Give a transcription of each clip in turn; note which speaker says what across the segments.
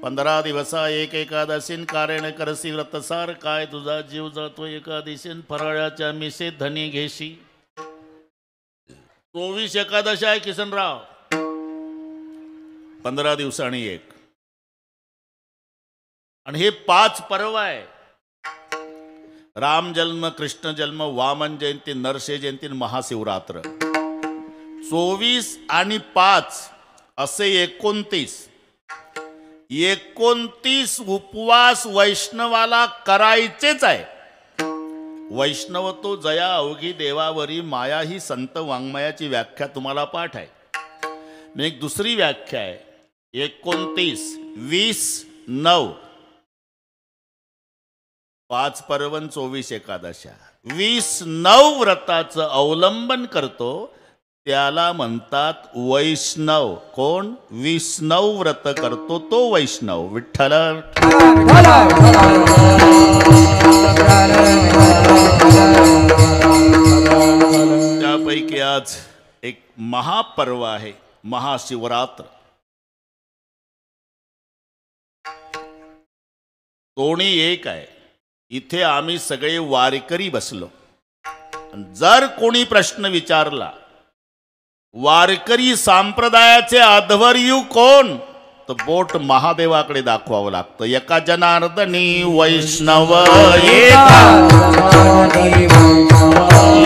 Speaker 1: 15 दिवसा एक एकादशीन कारण करसी व्रतसार काय तुझा जीव जातो एकादशीन फराळाच्या मिसे धनी घेशी. 24 एकादशी आहे किसनराव, 15 दिवसांनी एक. आणि हे 5 पर्व आहे. राम जन्म, कृष्ण जन्म, वामन जयंती, नरसे जयंती, महाशिवरात्र. 24 आणि 5 असे 29 उपवास वैष्णवाला करायचेच आहे. वैष्णव तो जया अवघी देवावरी माया ही संत वाङ्मयाची व्याख्या तुम्हाला पाठ आहे. मी एक दुसरी व्याख्या आहे. 29, 20, 9 5 पर्वन 24 एकादशा 29 व्रताचं अवलंबन करतो त्याला म्हणतात वैष्णव. कोण? 29 व्रत करतो तो वैष्णव. विठ्ठल. त्यापैकी आज एक महापर्व आहे महाशिवरात्र. दोन्ही एक आहे. इथे आम्ही सगळे वारकरी बसलो. जर कोणी प्रश्न विचारला वारकरी संप्रदायाचे अध्वर्यू कोण, तर बोट महादेवाकडे दाखवावं लागतं. एका जनार्दनी वैष्णव,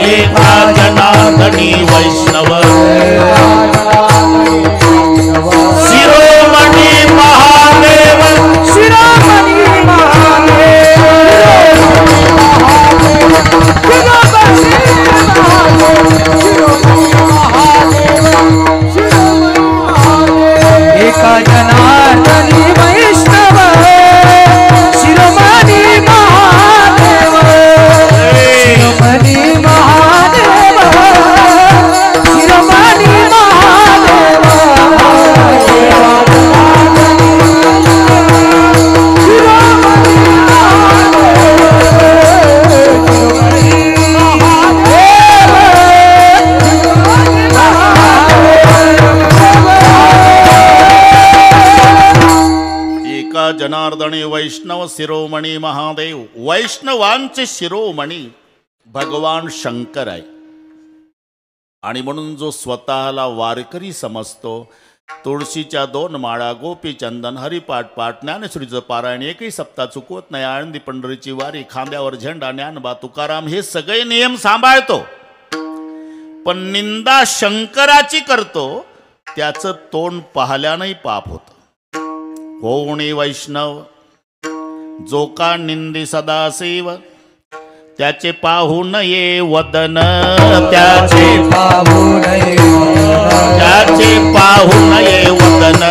Speaker 1: एका जनार्दनी वैष्णव, शिरोमणी महादेव, शिरोमणी
Speaker 2: एका जनार्दनी वैष्णव, शिरोमणी महादेव, शिरोमणी महादेव, शिरोमणी महादेव,
Speaker 1: जनार्दनी वैष्णव शिरोमणी महादेव. वैष्णवांचे शिरोमणी भगवान शंकर आहे. आणि म्हणून जो स्वतःला वारकरी समजतो, तुळशीच्या 2 माळा, गोपी चंदन, हरिपाठ पाठ, ज्ञानेश्वरीचं पारायण, एकही सप्ताह चुकवत नाही, आळंदी पंढरीची वारी, खांद्यावर झेंडा, ज्ञानबा तुकाराम, हे सगळे नियम सांभाळतो. पण निंदा शंकराची करतो त्याचं तोंड पाहल्यानंही पाप होतं. कोणी वैष्णव जो का निंदी सदाशिव, त्याचे पाहू नये वदन, त्याचे पाहू नये वदन, त्याचे पाहू नये वदन.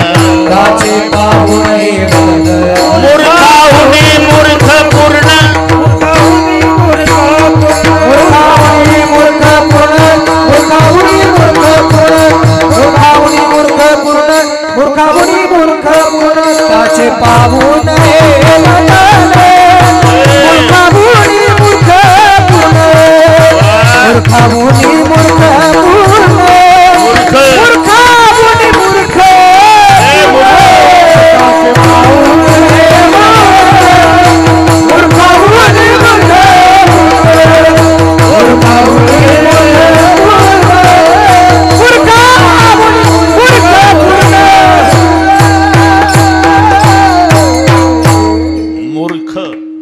Speaker 1: मूर्खाहुनी मूर्ख पूर्ण, मूर्खाहुनी मूर्ख पूर्ण, त्याचे पाहू नये वदन. मूर्खाहुनी मूर्ख पूर्ण, मूर्खाहुनी मूर्ख पूर्ण, मूर्खाहुनी मूर्ख, त्याचे पाहू नये मूर्खाहुनी मूर्ख, मूर्खाहुनी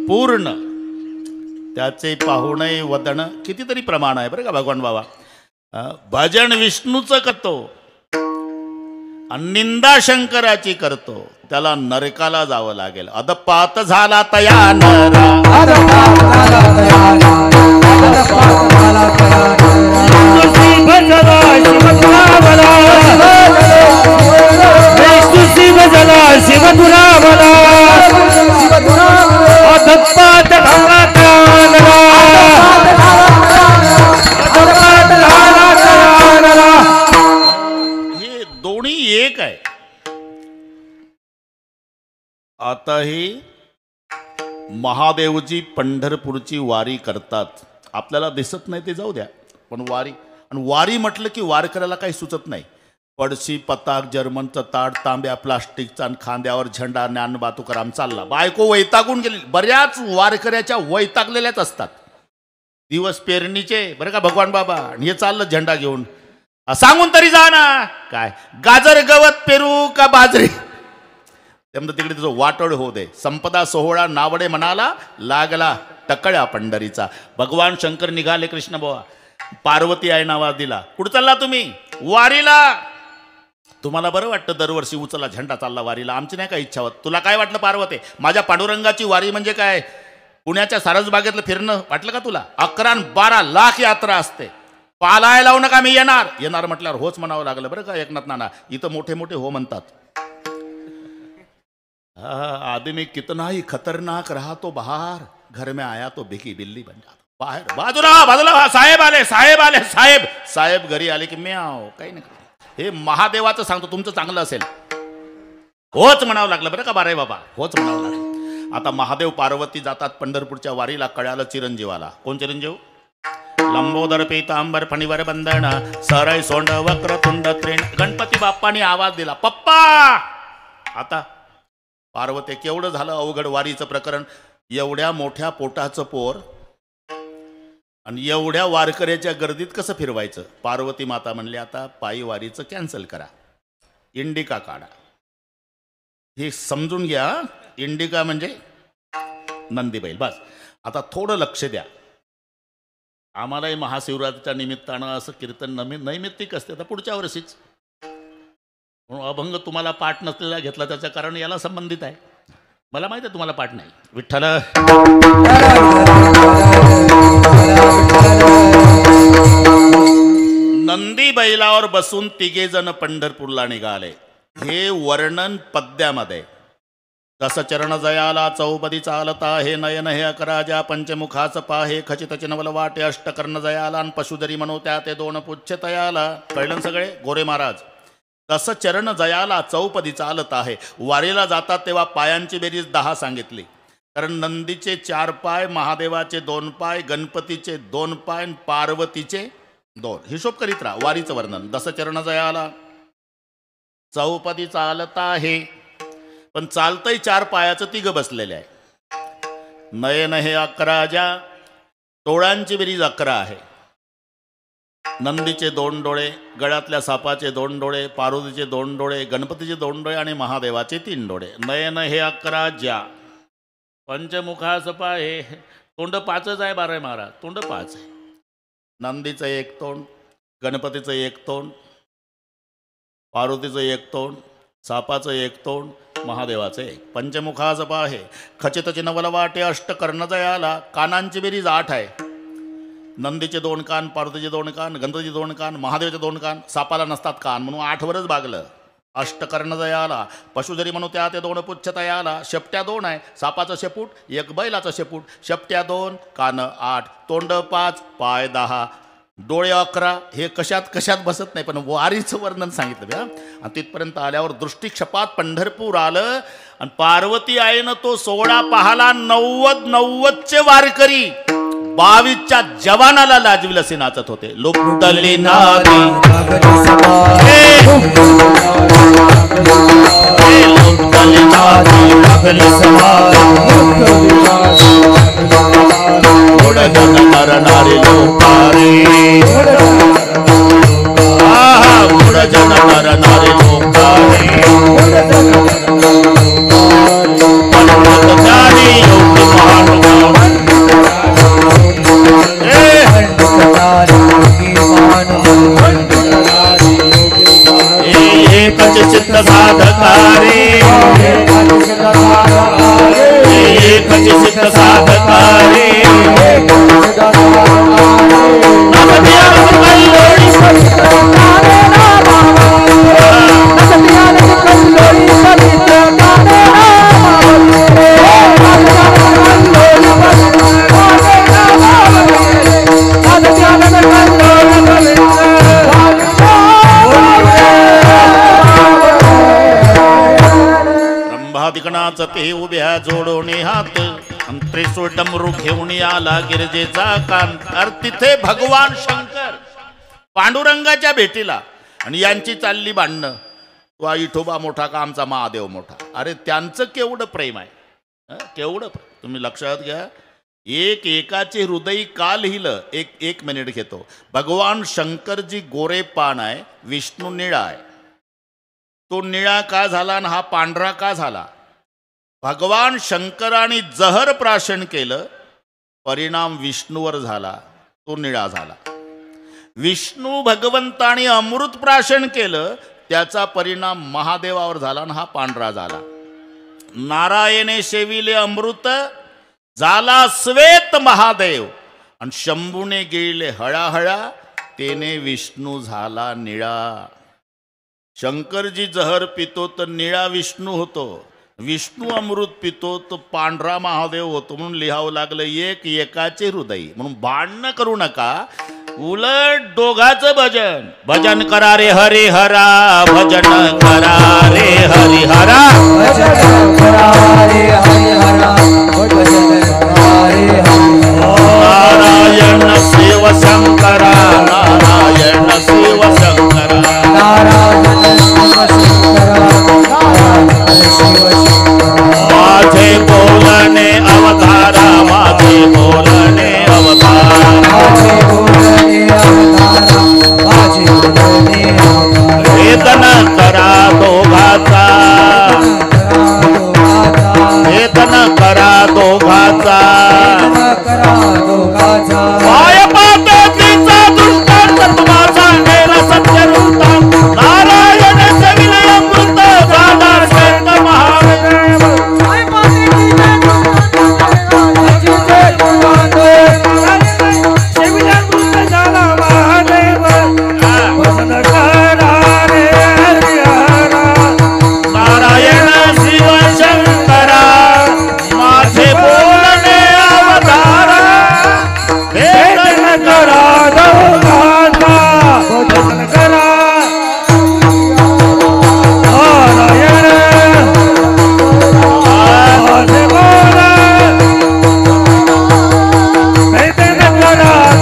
Speaker 1: पूर्ण, त्याचे पाहू नये वदन. कितीतरी प्रमाण आहे बरं का भगवान बाबा. भजन विष्णूचं करतो आणि निंदा शंकराची करतो त्याला नरकाला जावं लागेल. अदपात झाला तया नरा, हे दोन्ही एक आहे. आता ही महादेवजी पंढरपूरची वारी करतात. आपल्याला दिसत नाही ते जाऊ द्या, पण वारी, आणि वारी म्हटलं की वारकऱ्याला काही सुचत नाही. पडशी पताक जर्मनचं ताट तांब्या प्लास्टिकचा आणि खांद्यावर झेंडा ज्ञानबा तुकाराम चालला. बायको वैतागून गेली. बऱ्याच वारकऱ्याच्या वैतागलेल्याच असतात. दिवस पेरणीचे बरं का भगवान बाबा, आणि हे चाललं झेंडा घेऊन. सांगून तरी जा ना. काय गाजर गवत पेरू का बाजरी, त्यामुळे तिकडे तुझं वाटोळ होऊ दे. संपदा सोहळा नावडे म्हणाला, लागला टकळ्या पंढरीचा. भगवान शंकर निघाले कृष्ण बुवा. पार्वती आहे नावा दिला. कुठं चालला तुम्ही? वारीला. तुम्हाला बरं वाटतं दरवर्षी उचला झेंडा चालला वारीला, आमची नाही काय इच्छा होत. तुला काय वाटलं पार्वती? माझ्या पांडुरंगाची वारी म्हणजे काय पुण्याच्या सारसबागेतलं फिरणं वाटलं का तुला? 11-12 लाख यात्रा असते. पालाय लावू नका, मी येणार. येणार म्हटल्यावर होच म्हणावं लागलं बरं का एकनाथ नाना. इथं मोठे मोठे हो म्हणतात. आदमी कितना ही खतरनाक रहा तो बाहर, घर में आया तो भिकी बिल्ली बन जाता. बाहेर बाजूला बाजूला, साहेब आले साहेब आले साहेब. साहेब घरी आले की म्याव, काही नाही. हे महादेवाचं सांगतो, तुमचं चांगलं असेल होच म्हणावं लागलं बरं का. बारे बाबा होच म्हणावं लागलं. आता महादेव पार्वती जातात पंढरपूरच्या वारीला. कळालं चिरंजीवाला. कोण चिरंजीव? लंबोदर पीतांबर फणीवर बंधन, सरळ सोंड वक्र तुंड त्रिण. गणपती बाप्पानी आवाज दिला, पप्पा. आता पार्वती केवढं झालं अवघड वारीचं प्रकरण. एवढ्या मोठ्या पोटाचं पोर आणि एवढ्या वारकऱ्याच्या गर्दीत कसं फिरवायचं? पार्वती माता म्हणली, आता पायी वारीचं कॅन्सल करा, इंडिका काढा. हे समजून घ्या, इंडिका म्हणजे नंदी बैल. बस आता थोडं लक्ष द्या. आम्हालाही महाशिवरात्रीच्या निमित्तानं असं कीर्तन नैमित्तिक असते. आता पुढच्या वर्षीच अभंग तुम्हाला पाठ नसलेला घेतला, त्याचं कारण याला संबंधित आहे. मला माहिती आहे तुम्हाला पाठ नाही. विठ्ठल नंदी बैलावर बसून तिघे जण पंढरपूरला निघाले. हे वर्णन पद्यामध्ये. दस चरण जयाला चौपदी चालता, हे नयन हे अकराजा पंचमुखाच पाहे, खचित चिनवल वाटे अष्टकर्ण जयाला, पशुधरी मनोत्या ते दोन पुच्छ तयाला. कळलं सगळे? गोरे महाराज. दस चरण जयाला चौपदी चालत आहे. वारीला जातात तेव्हा पायांची बेरीज 10 सांगितली. कारण नंदीचे 4 पाय, महादेवाचे 2 पाय, गणपतीचे 2 पाय, पार्वतीचे 2. हिशोब करीत राहा. वारीचं वर्णन. दस चरण जयाला चौपदी चालत आहे, पण चालतंय 4 पायाचं 3 बसलेले आहे. नयन हे 11, डोळ्यांची बेरीज 11 आहे. नंदीचे 2 डोळे, गळ्यातल्या सापाचे 2 डोळे, पार्वतीचे 2 डोळे, गणपतीचे 2 डोळे आणि महादेवाचे 3 डोळे. नयन हे 11, पंचमुखास पाहे. तोंड 5च आहे. 12 महाराज तोंड 5 आहे. नंदीचं 1 तोंड, गणपतीचं 1 तोंड, पार्वतीचं 1 तोंड, सापाचं 1 तोंड, महादेवाचं 1. पंचमुखास पाहे, खचित चिनवल वाटे अष्टकर्ण जयाला. कानांची बेरीज 8 आहे. नंदीचे 2 कान, पार्वतीचे 2 कान, गणपतीचे 2 कान, महादेवाचे 2 कान. सापाला नसतात कान म्हणून 8 वरच भागलं. अष्टकर्ण जयाला, पशुधरी म्हणू त्या ते 2 पुच्छ तयाला. शेपट्या 2 आहे. सापाचं शेपूट, 1 बैलाचं शेपूट. शेपट्या 2, कान 8, तोंड 5, पाय 10, डोळे 11. हे कशात बसत नाही, पण वारीचं वर्णन सांगितलं. आणि तिथपर्यंत आल्यावर दृष्टिक्षपात पंढरपूर आलं. आणि पार्वती आईनं तो सोहळा पाहाला. 90चे वारकरी 22च्या जवानाला लाजविल असे नाचत होते. लुप्तली नादी करणारे लोकारे, जन करणारे लोकारे, चित्त साधकारे, चित्त साधकारे. ब्रह्मादिगणाचं ते उभ्या जोडोने हात, त्रिशूळ डमरू घेऊन आला गिरजेचा कान. तिथे भगवान शंकर पांडुरंगाच्या भेटीला. आणि यांची चालली भांडणं, तो विठोबा मोठा का आमचा महादेव मोठा. अरे त्यांचं केवढं प्रेम आहे, केवढं तुम्ही लक्षात घ्या. एकाचे हृदय का लिहिलं, एक मिनिट घेतो. भगवान शंकरजी गोरे पान आहे, विष्णू निळा आहे. तो निळा का झाला आणि हा पांढरा का झाला? भगवान शंकराने जहर प्राशन केलं, परिणाम विष्णूवर झाला, तो निळा झाला. विष्णू भगवंताने अमृत प्राशन केलं, त्याचा परिणाम महादेवावर झाला आणि हा पांढरा झाला. नारायणे सेविले अमृत, झाला श्वेत महादेव, आणि शंभूने गिळले हळाहळा, तेने विष्णू झाला निळा. शंकरजी जहर पितो तर निळा विष्णू होतो, विष्णू अमृत पितो तर पांढरा महादेव होतो. म्हणून लिहावं लागलं एकाचे हृदय. म्हणून भांडणं करू नका, उलट दोघाचं भजन. भजन करा रे हरिहरा, भजन करा रे हरिहरा,
Speaker 2: भजन करा रे हरिहरा, भजन करा रे हरिहरा.
Speaker 1: नारायण शिव शंकरा, नारायण शिव शंकरा,
Speaker 2: नारायण शिव शंकरा, नारायण शिव शंकरा.
Speaker 1: माझे बोलणे अवतारा, माझे बोलणे अवतारा,
Speaker 2: माझे बोलणे अवतारा, माझे बोलणे अवतारा.
Speaker 1: वेदन करा दोघाचा, वेदन करा दोघाचा.
Speaker 2: करा दोघाचा.
Speaker 1: पाय पातळीचा दृष्टांत तुम्हा सांगेल सत्य वृत्तांत. नारायण सेविले अमृत, झाला श्वेत महादेव. नारायण शिव शंकरा, माझे बोलणे अवतारा. वेदन करा दोघाचा,
Speaker 2: भजन करा नारायण माझे बोल, भजन करा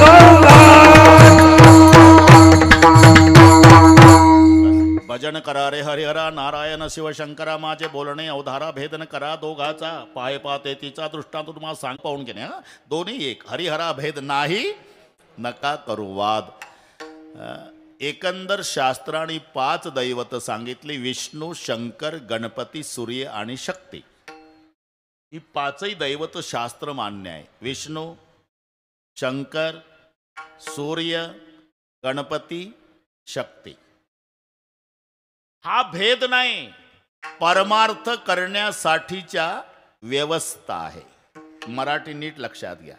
Speaker 1: भजन करा रे हरिहरा, नारायण शिवशंकरा, माझे बोलणे अवधारा. भेदन करा दोघाचा, पाय पाते तिचा दृष्टांत तुम्हाला सांग पाहून घेणे. दोन्ही एक. हरिहरा भेद नाही, नका करू वाद. एकंदर शास्त्राने 5 दैवत सांगितली, विष्णू, शंकर, गणपती, सूर्य आणि शक्ती. ही 5ही दैवत शास्त्र मान्य आहे. विष्णू, शंकर, सूर्य, गणपती, शक्ती. हा भेद नाही, परमार्थ करण्यासाठीच्या व्यवस्था आहे. मराठी नीट लक्षात घ्या.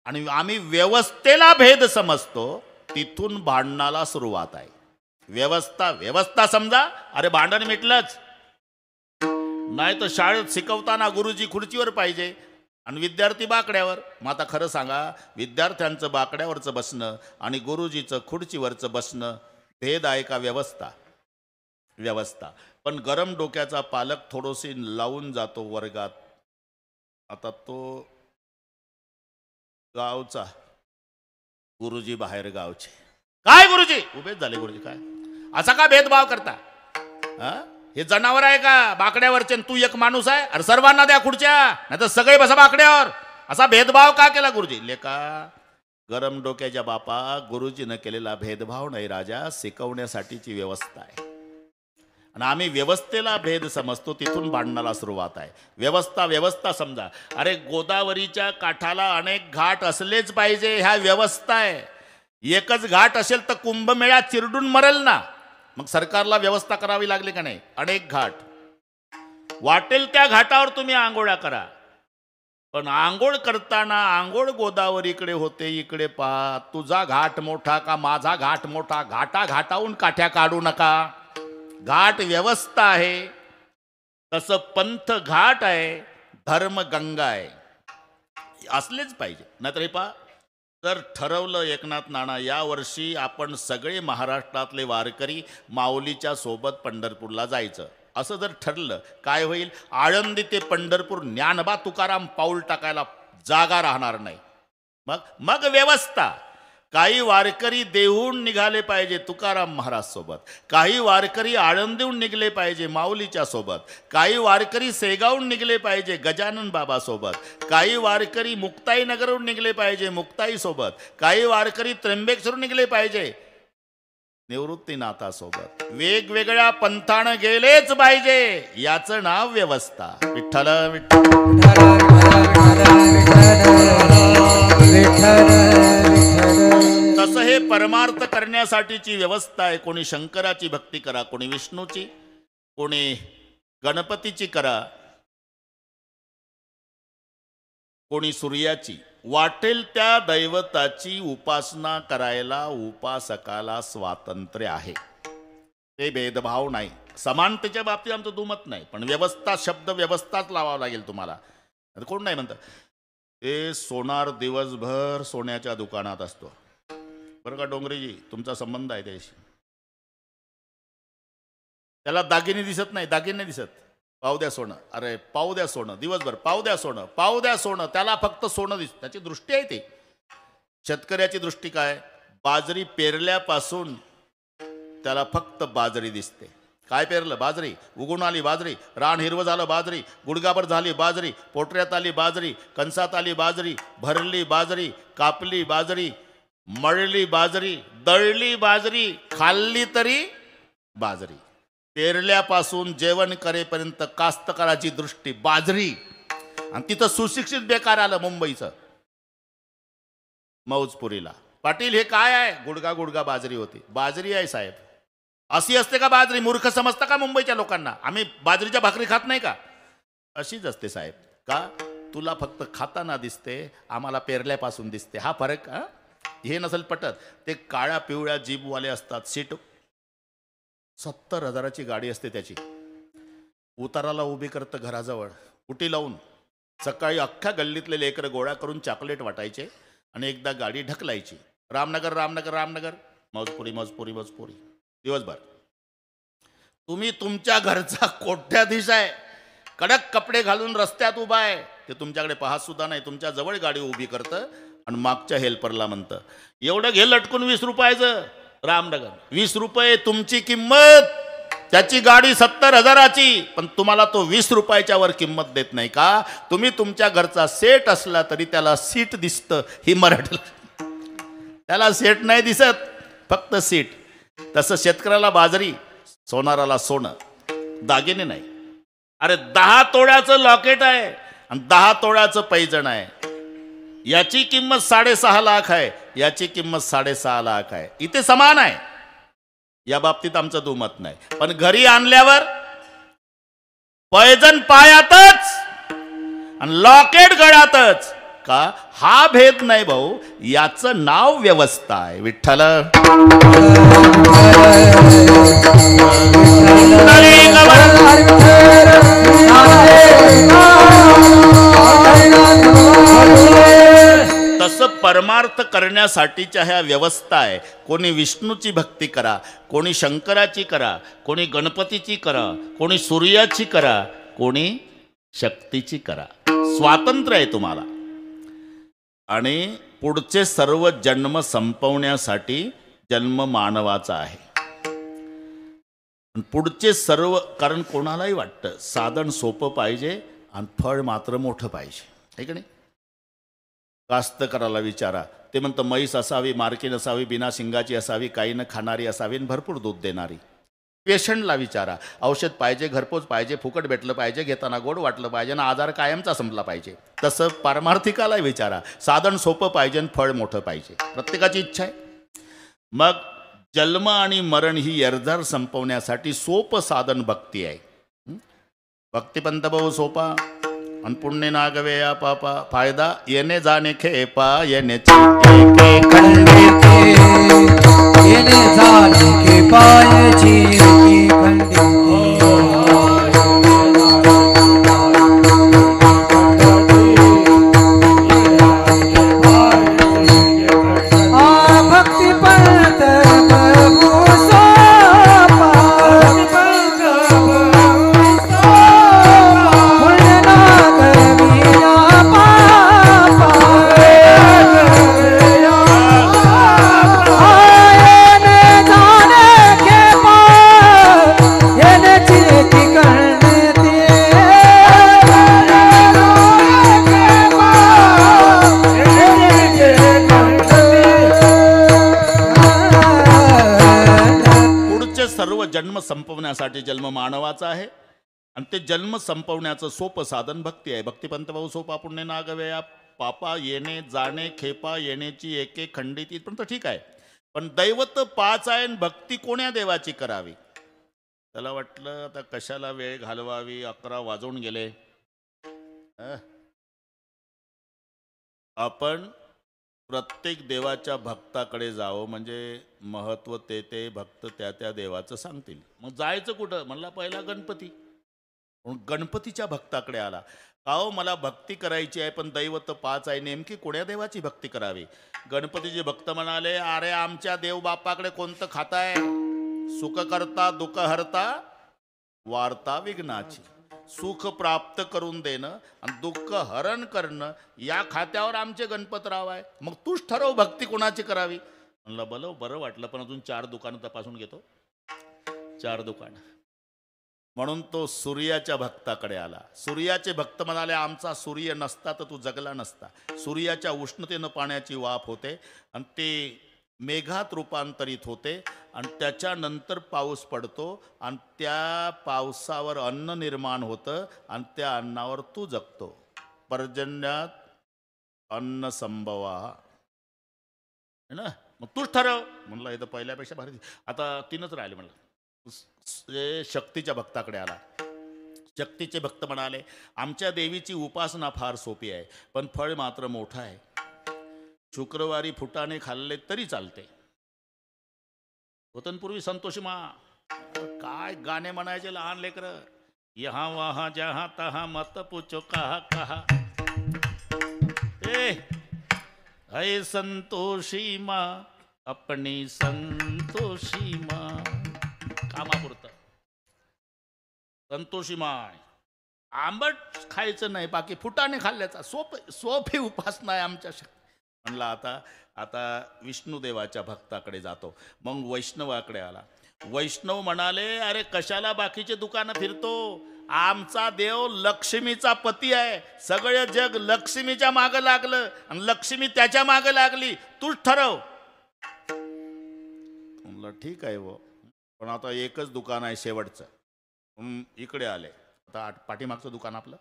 Speaker 1: आणि आम्ही व्यवस्थेला भेद समजतो, तिथून भांडणाला सुरुवात आहे. व्यवस्था समजा, अरे भांडण मिटलंच. नाही तर शाळेत शिकवताना गुरुजी खुर्चीवर पाहिजे आणि विद्यार्थी बाकड्यावर. मग आता खरं सांगा, विद्यार्थ्यांचं बाकड्यावरचं बसणं आणि गुरुजीचं खुर्चीवरचं बसणं भेद आहे का व्यवस्था? पण गरम डोक्याचा पालक थोडीशी लावून जातो वर्गात. आता तो गावचा, गुरुजी बाहेर गावचे. काय गुरुजी? उभेच झाले गुरुजी. काय असा का भेदभाव करता? हे जनावर आहे का बाकड्यावरचे? तू एक माणूस आहे? अरे सर्वांना द्या खुर्च्या, नाही तर सगळे बसा बाकड्यावर. असा भेदभाव का केला गुरुजी? लेका गरम डोक्याच्या बापा, गुरुजीनं केलेला भेदभाव नाही राजा, शिकवण्यासाठीची व्यवस्था आहे. आणि आम्ही व्यवस्थेला भेद समजतो, तिथून भांडणाला सुरुवात आहे. व्यवस्था समजा. अरे गोदावरीच्या काठाला अनेक घाट असलेच पाहिजे, ह्या व्यवस्था आहे. एकच घाट असेल तर कुंभमेळा चिरडून मरेल ना. मग सरकारला व्यवस्था करावी लागली का नाही? अनेक घाट, वाटेल त्या घाटावर तुम्ही आंघोळ्या करा. पण आंघोळ करताना आंघोळ गोदावरीकडे होते, इकडे पहा. तुझा घाट मोठा का माझा घाट मोठा? घाटाहून काठ्या काढू नका. घाट व्यवस्था आहे, तसं पंथ घाट आहे, धर्म गंगा आहे. असलेच पाहिजे. नाहीतर हे पहा, जर ठरवलं एकनाथ नाना यावर्षी आपण सगळे महाराष्ट्रातले वारकरी माऊलीच्या सोबत पंढरपूरला जायचं, असं जर ठरलं, काय होईल? आळंदी ते पंढरपूर ज्ञानबा तुकाराम पाऊल टाकायला जागा राहणार नाही. मग व्यवस्था. काही वारकरी देहून निघाले पाहिजे तुकाराम महाराज सोबत, काही वारकरी आळंदीहून निघले पाहिजे माऊलीच्या सोबत, काही वारकरी सेगावून निघले पाहिजे गजानन बाबा सोबत, काही वारकरी मुक्ताईनगरहून निघले पाहिजे मुक्ताई सोबत, काही वारकरी त्र्यंबकेश्वरून निघले पाहिजे निवृत्तीनाथासोबत. वेगवेगळ्या पंथानं गेलेच पाहिजे, याचं नाव व्यवस्था. विठ्ठल तसं हे परमार्थ करण्यासाठीची व्यवस्था आहे. कोणी शंकराची भक्ती करा, कोणी विष्णूची, कोणी गणपतीची करा, कोणी सूर्याची. वाटेल त्या दैवताची उपासना करायला उपासकाला स्वातंत्र्य आहे. ते भेदभाव नाही. समानतेच्या बाबतीत आमचं दुमत नाही, पण व्यवस्था शब्द व्यवस्थाच लावावा लागेल तुम्हाला. कोण नाही म्हणतं ते सोनार दिवसभर सोन्याच्या दुकानात असतो बरं का डोंगरेजी, तुमचा संबंध आहे त्याशी. त्याला दागिने दिसत नाही, दागिने दिसत, पाव द्या सोनं, अरे पाव द्या सोनं, दिवसभर पाव द्या सोनं, पाव द्या सोनं, त्याला फक्त सोनं दिसतं. त्याची दृष्टी आहे ती. शेतकऱ्याची दृष्टी काय? बाजरी पेरल्यापासून त्याला फक्त बाजरी दिसते. काय पेरलं? बाजरी. उगून आली बाजरी, रान हिरवं झालं बाजरी, गुडगाभर झाली बाजरी, पोटऱ्यात आली बाजरी, कणसात आली बाजरी, भरली बाजरी, कापली बाजरी, मळली बाजरी, दळली बाजरी, खाल्ली तरी बाजरी. पेरल्यापासून जेवण करेपर्यंत कास्तकाराची दृष्टी बाजरी. आणि तिथं सुशिक्षित बेकार आलं मुंबईचं मौजपुरीला. पाटील हे काय आहे? गुडगा गुडगा बाजरी होती. बाजरी आहे साहेब. अशी असते का बाजरी? मूर्ख समजता का मुंबईच्या लोकांना? आम्ही बाजरीच्या भाकरी खात नाही का? अशीच असते साहेब. का? तुला फक्त खाताना दिसते, आम्हाला पेरल्यापासून दिसते. हा फरक. हे नसेल पटत. ते काळ्या पिवळ्या जीबवाले असतात. सीट 70,000ची गाडी असते त्याची. उताराला उभी करतं घराजवळ उटी लावून. सकाळी अख्ख्या गल्लीतले लेकरं गोळा करून चॉकलेट वाटायचे आणि एकदा गाडी ढकलायची. रामनगर रामनगर रामनगर, मौजपुरी मौजपुरी मौजपुरी, दिवसभर. तुम्ही तुमच्या घरचा कोट्याधीश आहे, कडक कपडे घालून रस्त्यात उभा आहे, ते तुमच्याकडे पाहत सुद्धा नाही. तुमच्या जवळ गाडी उभी करतं आणि मागच्या हेल्परला म्हणतं एवढं घे लटकून 20 रुपयाचं. रामनगर 20 रुपये तुमची किंमत, त्याची गाडी 70,000ची, पण तुम्हाला तो 20 रुपयाच्या वर किंमत देत नाही का? तुम्ही तुमच्या घरचा सेट असला तरी त्याला सीट दिसतं. ही मराठीला त्याला सेट नाही दिसत, फक्त सीट. तसं शेतकऱ्याला बाजरी, सोनाराला सोनं, दागिने नाही. अरे 10 तोळ्याचं लॉकेट आहे आणि 10 तोळ्याचं पैजण आहे. याची किंमत 6.5 लाख आहे, याची किंमत 6.5 लाख आहे. इथे समान आहे. या बाबतीत आमचं दुमत नाही. पण घरी आणल्यावर पैजण पायातच आणि लॉकेट गळ्यातच का? हा भेद नाही भाऊ, याचं नाव व्यवस्था आहे. विठ्ठल तसं परमार्थ करण्यासाठीच्या ह्या व्यवस्था आहे. कोणी विष्णूची भक्ती करा, कोणी शंकराची करा, कोणी गणपतीची करा, कोणी सूर्याची करा, कोणी शक्तीची करा. स्वातंत्र्य आहे तुम्हाला. आणि पुढचे सर्व जन्म संपवण्यासाठी जन्म मानवाचा आहे. पुढचे सर्व, कारण कोणालाही वाटतं साधन सोपं पाहिजे आणि फळ मात्र मोठं पाहिजे, आहे की नाही? कास्तकाराला विचारा, ते म्हणतं म्हैस असावी, मार्कीन असावी, बिना शिंगाची असावी, काही न खाणारी असावी आणि भरपूर दूध देणारी. पेशंटला विचारा, औषध पाहिजे, घरपोच पाहिजे, फुकट भेटलं पाहिजे, घेताना गोड वाटलं पाहिजे आणि आजार कायमचा संपला पाहिजे. तसं पारमार्थिकाला विचारा, साधन सोपं पाहिजे आणि फळ मोठं पाहिजे. प्रत्येकाची इच्छा आहे. मग जन्म आणि मरण ही एरझार संपवण्यासाठी सोपं साधन भक्ती आहे. भक्तिपंत बहु सोपा आणि पुण्य नागवे या पापा. फायदा येणे जाणे खेपा, येण्याची
Speaker 3: येणे जाणे खेपायची
Speaker 1: आधी जन्म मानवाचा आहे आणि ते जन्म संपवण्याचं सोपं साधन भक्ती आहे. भक्तिपंत भाऊ सोपा पुण्य नागव्या पापा येणे जाणे खेपा येण्याची एके खंडित इथपर्यंत ठीक आहे. पण दैवत 5 आहे आणि भक्ती कोण्या देवाची करावी. त्याला वाटलं आता कशाला वेळ घालवावी, 11 वाजून गेले. आपण प्रत्येक देवाच्या भक्ताकडे जावं म्हणजे महत्व ते भक्त त्या देवाचं सांगतील. मग जायचं कुठं म्हणला पहिला गणपती. गणपतीच्या भक्ताकडे आला. हो मला भक्ती करायची आहे पण दैवत 5 आहे, नेमकी कोण्या देवाची भक्ती करावी. गणपतीचे भक्त म्हणाले अरे आमच्या देव बापाकडे कोणतं खाता आहे. सुख करता दुःख हरता वार्ता विघ्नाची. सुख प्राप्त करून देणं आणि दुःख हरण करणं या खात्यावर आमचे गणपतराव आहे. मग तूच ठरव भक्ती कोणाची करावी. म्हणलं बरं वाटलं पण अजून 4 दुकानं तपासून घेतो. 4 दुकानं. म्हणून तो सूर्याच्या भक्ताकडे आला. सूर्याचे भक्त म्हणाले आमचा सूर्य नसता तर तू जगला नसता. सूर्याच्या उष्णतेनं पाण्याची वाफ होते आणि ते मेघात रूपांतरित होते आणि त्याच्यानंतर पाऊस पडतो आणि त्या पावसावर अन्न निर्माण होतं आणि त्या अन्नावर तू जगतो. पर्जन्यात अन्न संभवा है ना. मग तूच ठरव. म्हणलं हे तर पहिल्यापेक्षा भारी. आता 3च राहिले. म्हणलं शक्तीच्या भक्ताकडे आला. शक्तीचे भक्त म्हणाले आमच्या देवीची उपासना फार सोपी आहे पण फळ मात्र मोठं आहे. शुक्रवारी फुटाणे खाल्ले तरी चालते. होतनपूर्वी संतोषी मा काय गाणे म्हणायचे लहान लेकरं. यहाँ वहाँ जहाँ तहाँ मत पूछो कहा कहा. हे संतोषी मा अपनी संतोषी मा. कामापुरतं संतोषी माय. आंबट खायचं नाही बाकी फुटाणे खाल्ल्याचा सोपी उपासना आहे आमच्या. म्हणला आता विष्णुदेवाच्या भक्ताकडे जातो. मग वैष्णवाकडे आला. वैष्णव म्हणाले अरे कशाला बाकीचे दुकानं फिरतो. आमचा देव लक्ष्मीचा पती आहे. सगळे जग लक्ष्मीच्या मागं लागलं आणि लक्ष्मी त्याच्या मागं लागली. तूच ठरव. म्हणलं ठीक आहे वो पण आता एकच दुकान आहे शेवटचं. इकडे आले. आता पाठीमागचं दुकान आपलं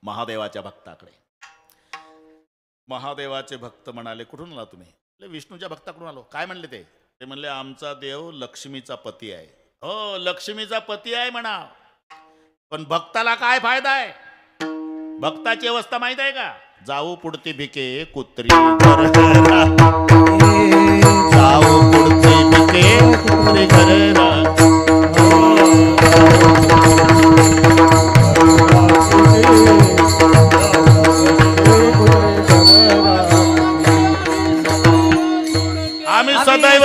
Speaker 1: महादेवाच्या भक्ताकडे. महादेवाचे भक्त म्हणाले कुठून आला तुम्ही. विष्णूच्या भक्ताकडून आलो. काय म्हणले ते म्हणले आमचा देव लक्ष्मीचा पती आहे. हो लक्ष्मीचा पती आहे म्हणा पण भक्ताला काय फायदा आहे. भक्ताची अवस्था माहित आहे का. जाऊ पुढती भिके कुत्री घर जाऊ पुढती भिके कुत्री घर. आम्ही सदैव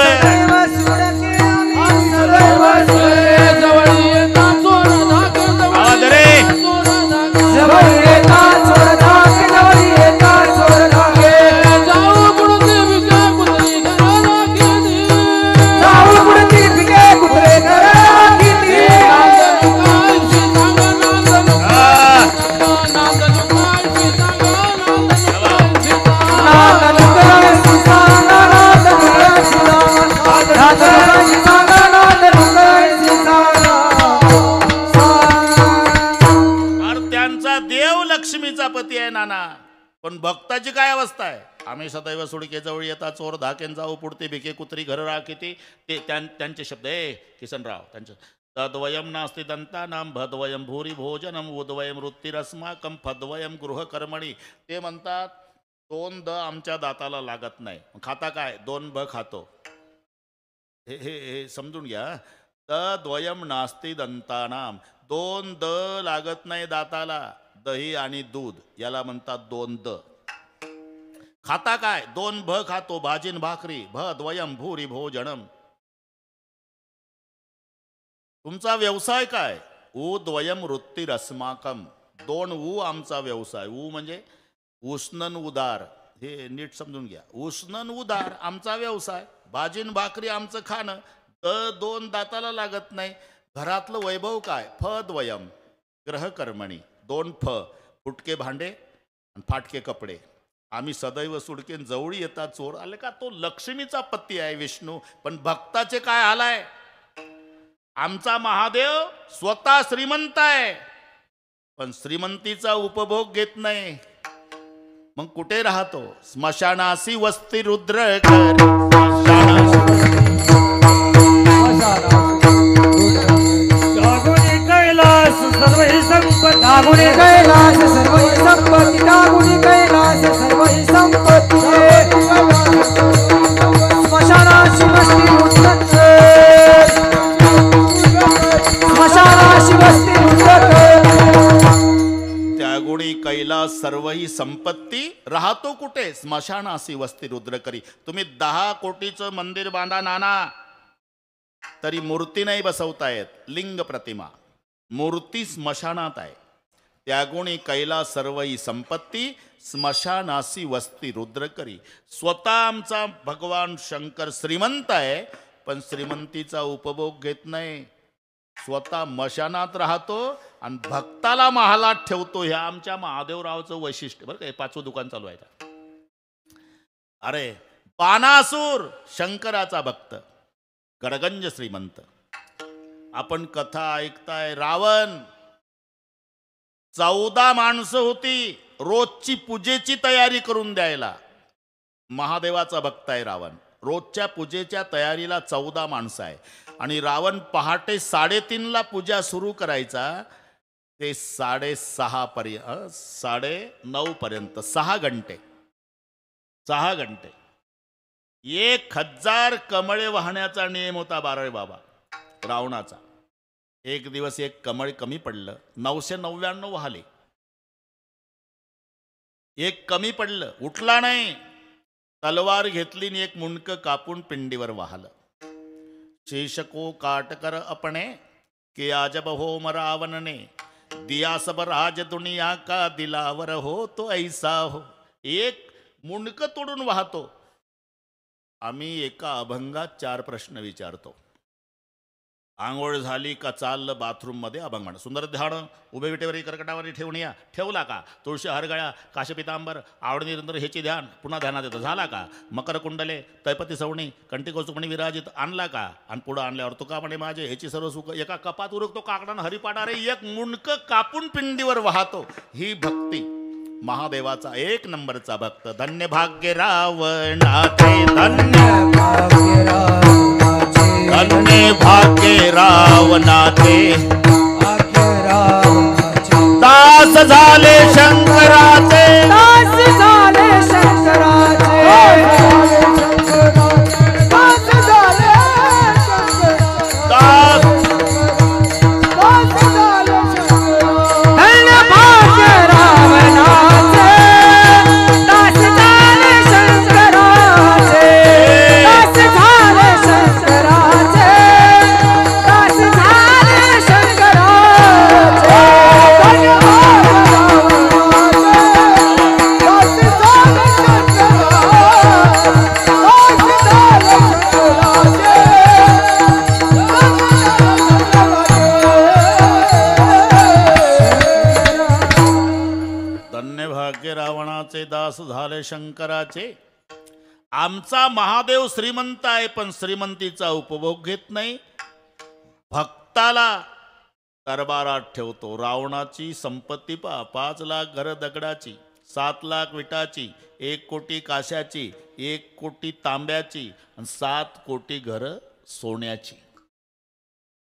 Speaker 1: लक्ष्मीचा पती आहे नाना. पण भक्ताची काय अवस्था आहे. आम्ही सदैव सुडकेजवळ येता चोर धाकेन जाऊ पुढते भिके कुत्री घर राखीती. ते त्यांचे शब्द किसनराव त्यांचे. तद्वयम नास्ति दंतानाम भद्वयम भूरी भोजनम उद्वयम वृत्तिरस्माकम फद्वयम गृहकर्मणी. ते म्हणतात 2 द आमच्या दाताला लागत नाही. खाता काय 2 ब खातो. हे समजून घ्या. तद्वयम नास्ति दंतानाम 2 द लागत नाही दाताला. दही आणि दूध याला म्हणतात 2 द. खाता काय 2 भ खातो. भाजीन भाकरी भद्वयम भूरी भोजनम. तुमचा व्यवसाय काय. उद्वयम वृत्तिरस्माकम 2 ऊ आमचा व्यवसाय. ऊ म्हणजे उष्णन उदार. हे नीट समजून घ्या. उष्णन उदार आमचा व्यवसाय. भाजीन भाकरी आमचं खाणं. 2 दाताला लागत नाही. घरातलं वैभव काय फद्वयम ग्रहकर्मणी 2 फ फुटके भांडे आणि फाटके कपडे. आम्ही सदैव सुडकेन जवळी येतात चोर आले का. तो लक्ष्मीचा पती आहे विष्णू पण भक्ताचे काय हाल आहे. आमचा महादेव स्वतः श्रीमंत आहे, पण श्रीमंतीचा उपभोग घेत नाही. मग कुठे राहतो? स्मशानासी वस्ती रुद्र कर.
Speaker 2: जागुनी कैलास सर्व ही संपत्ती.
Speaker 3: दागुणी कैलास सर्व ही संपत्ती. दागुणी कैलास सर्व ही संपत्ती. स्मशानाची वस्ती रुद्र कर. स्मशानाची वस्ती रुद्र कर.
Speaker 1: त्यागुणी कैलास सर्व ही संपत्ती राहतो कुठे? स्मशानासी वस्ती रुद्र करी. तुम्ही 10 कोटीचं मंदिर बांधा नाना, तरी मूर्ती नाही बसवता येत. लिंग प्रतिमा, मूर्ती स्मशानात आहे. त्यागुणी कैलास सर्व ही संपत्ती, स्मशानासी वस्ती रुद्र करी. स्वतः आमचा भगवान शंकर श्रीमंत आहे, पण श्रीमंतीचा उपभोग घेत नाही. स्वतः मशानात राहतो आणि भक्ताला महालात ठेवतो. ह्या आमच्या महादेवरावचं वैशिष्ट्य बरं का. 5वं दुकान चालू आहे. अरे बाणासूर शंकराचा भक्त, गडगंज श्रीमंत. आपण कथा ऐकताय. रावण 14 माणसं होती रोजची पूजेची तयारी करून द्यायला. महादेवाचा भक्त आहे रावण. रोजच्या पूजेच्या तयारीला 14 माणसं आहे. आणि रावण पहाटे 3:30ला पूजा सुरू करायचा ते 6:30 पर्यंत, 9:30 पर्यंत 6 घंटे. 6 घंटे. 1000 कमळे वाहण्याचा नियम होता 12 बाबा रावणाचा. एक दिवस एक कमळ कमी पडलं, 999 वाहले. एक कमी पडलं, उठला नाही. तलवार घेतली आणि एक मुंडकं कापून पिंडीवर वाहलं. शेषको काटकर अपणे के आजब होम रावणने दिया सब राज दुनिया का दिलावर हो तो ऐसा हो. एक मुंडकं तोडून वाहतो. आम्ही एका अभंगात 4 प्रश्न विचारतो. आंघोळ झाली का चाललं बाथरूम मध्ये अभंग. सुंदर ध्यान उभे विटेवरी कर्कटावरी ठेवून या. ठेवला का? तुळशी हरगळ्या काशपितांबर आवडणी निरंतर ह्याची ध्यान पुन्हा ध्यानात येतं. झाला का? मकर कुंडले तैपती सवणी कंठी कौसुकणी विराजित आणला का? आणि पुढं आणल्यावर तुका म्हणे माझे ह्याची सर्व सुख एका कपात उरकतो काकडानं हरिपाडा रे. एक मुंडकं कापून पिंडीवर वाहतो. ही भक्ती महादेवाचा 1 नंबरचा भक्त. धन्य भाग्य रावणाचे, धन्य धन्य भाग्य रावणाचे. दास झाले शंकराचे,
Speaker 3: दास झाले शंकराचे. दास झाले शंकराचे.
Speaker 1: दास
Speaker 3: धन्य भाग्य रावणाचे. दास झाले शंकराचे. दास झाले शंकराचे. दास झाले शंकराचे. धन्य
Speaker 1: धन्य भाग्य रावणाचे, दास झाले शंकराचे. आमचा महादेव श्रीमंत आहे, पण श्रीमंतीचा उपभोग घेत नाही. भक्ताला दरबारात ठेवतो. रावणाची संपत्ती 5 लाख घरं दगडाची, 7 लाख विटाची, 1 कोटी काश्याची, 1 कोटी तांब्याची आणि 7 कोटी घरं सोन्याची.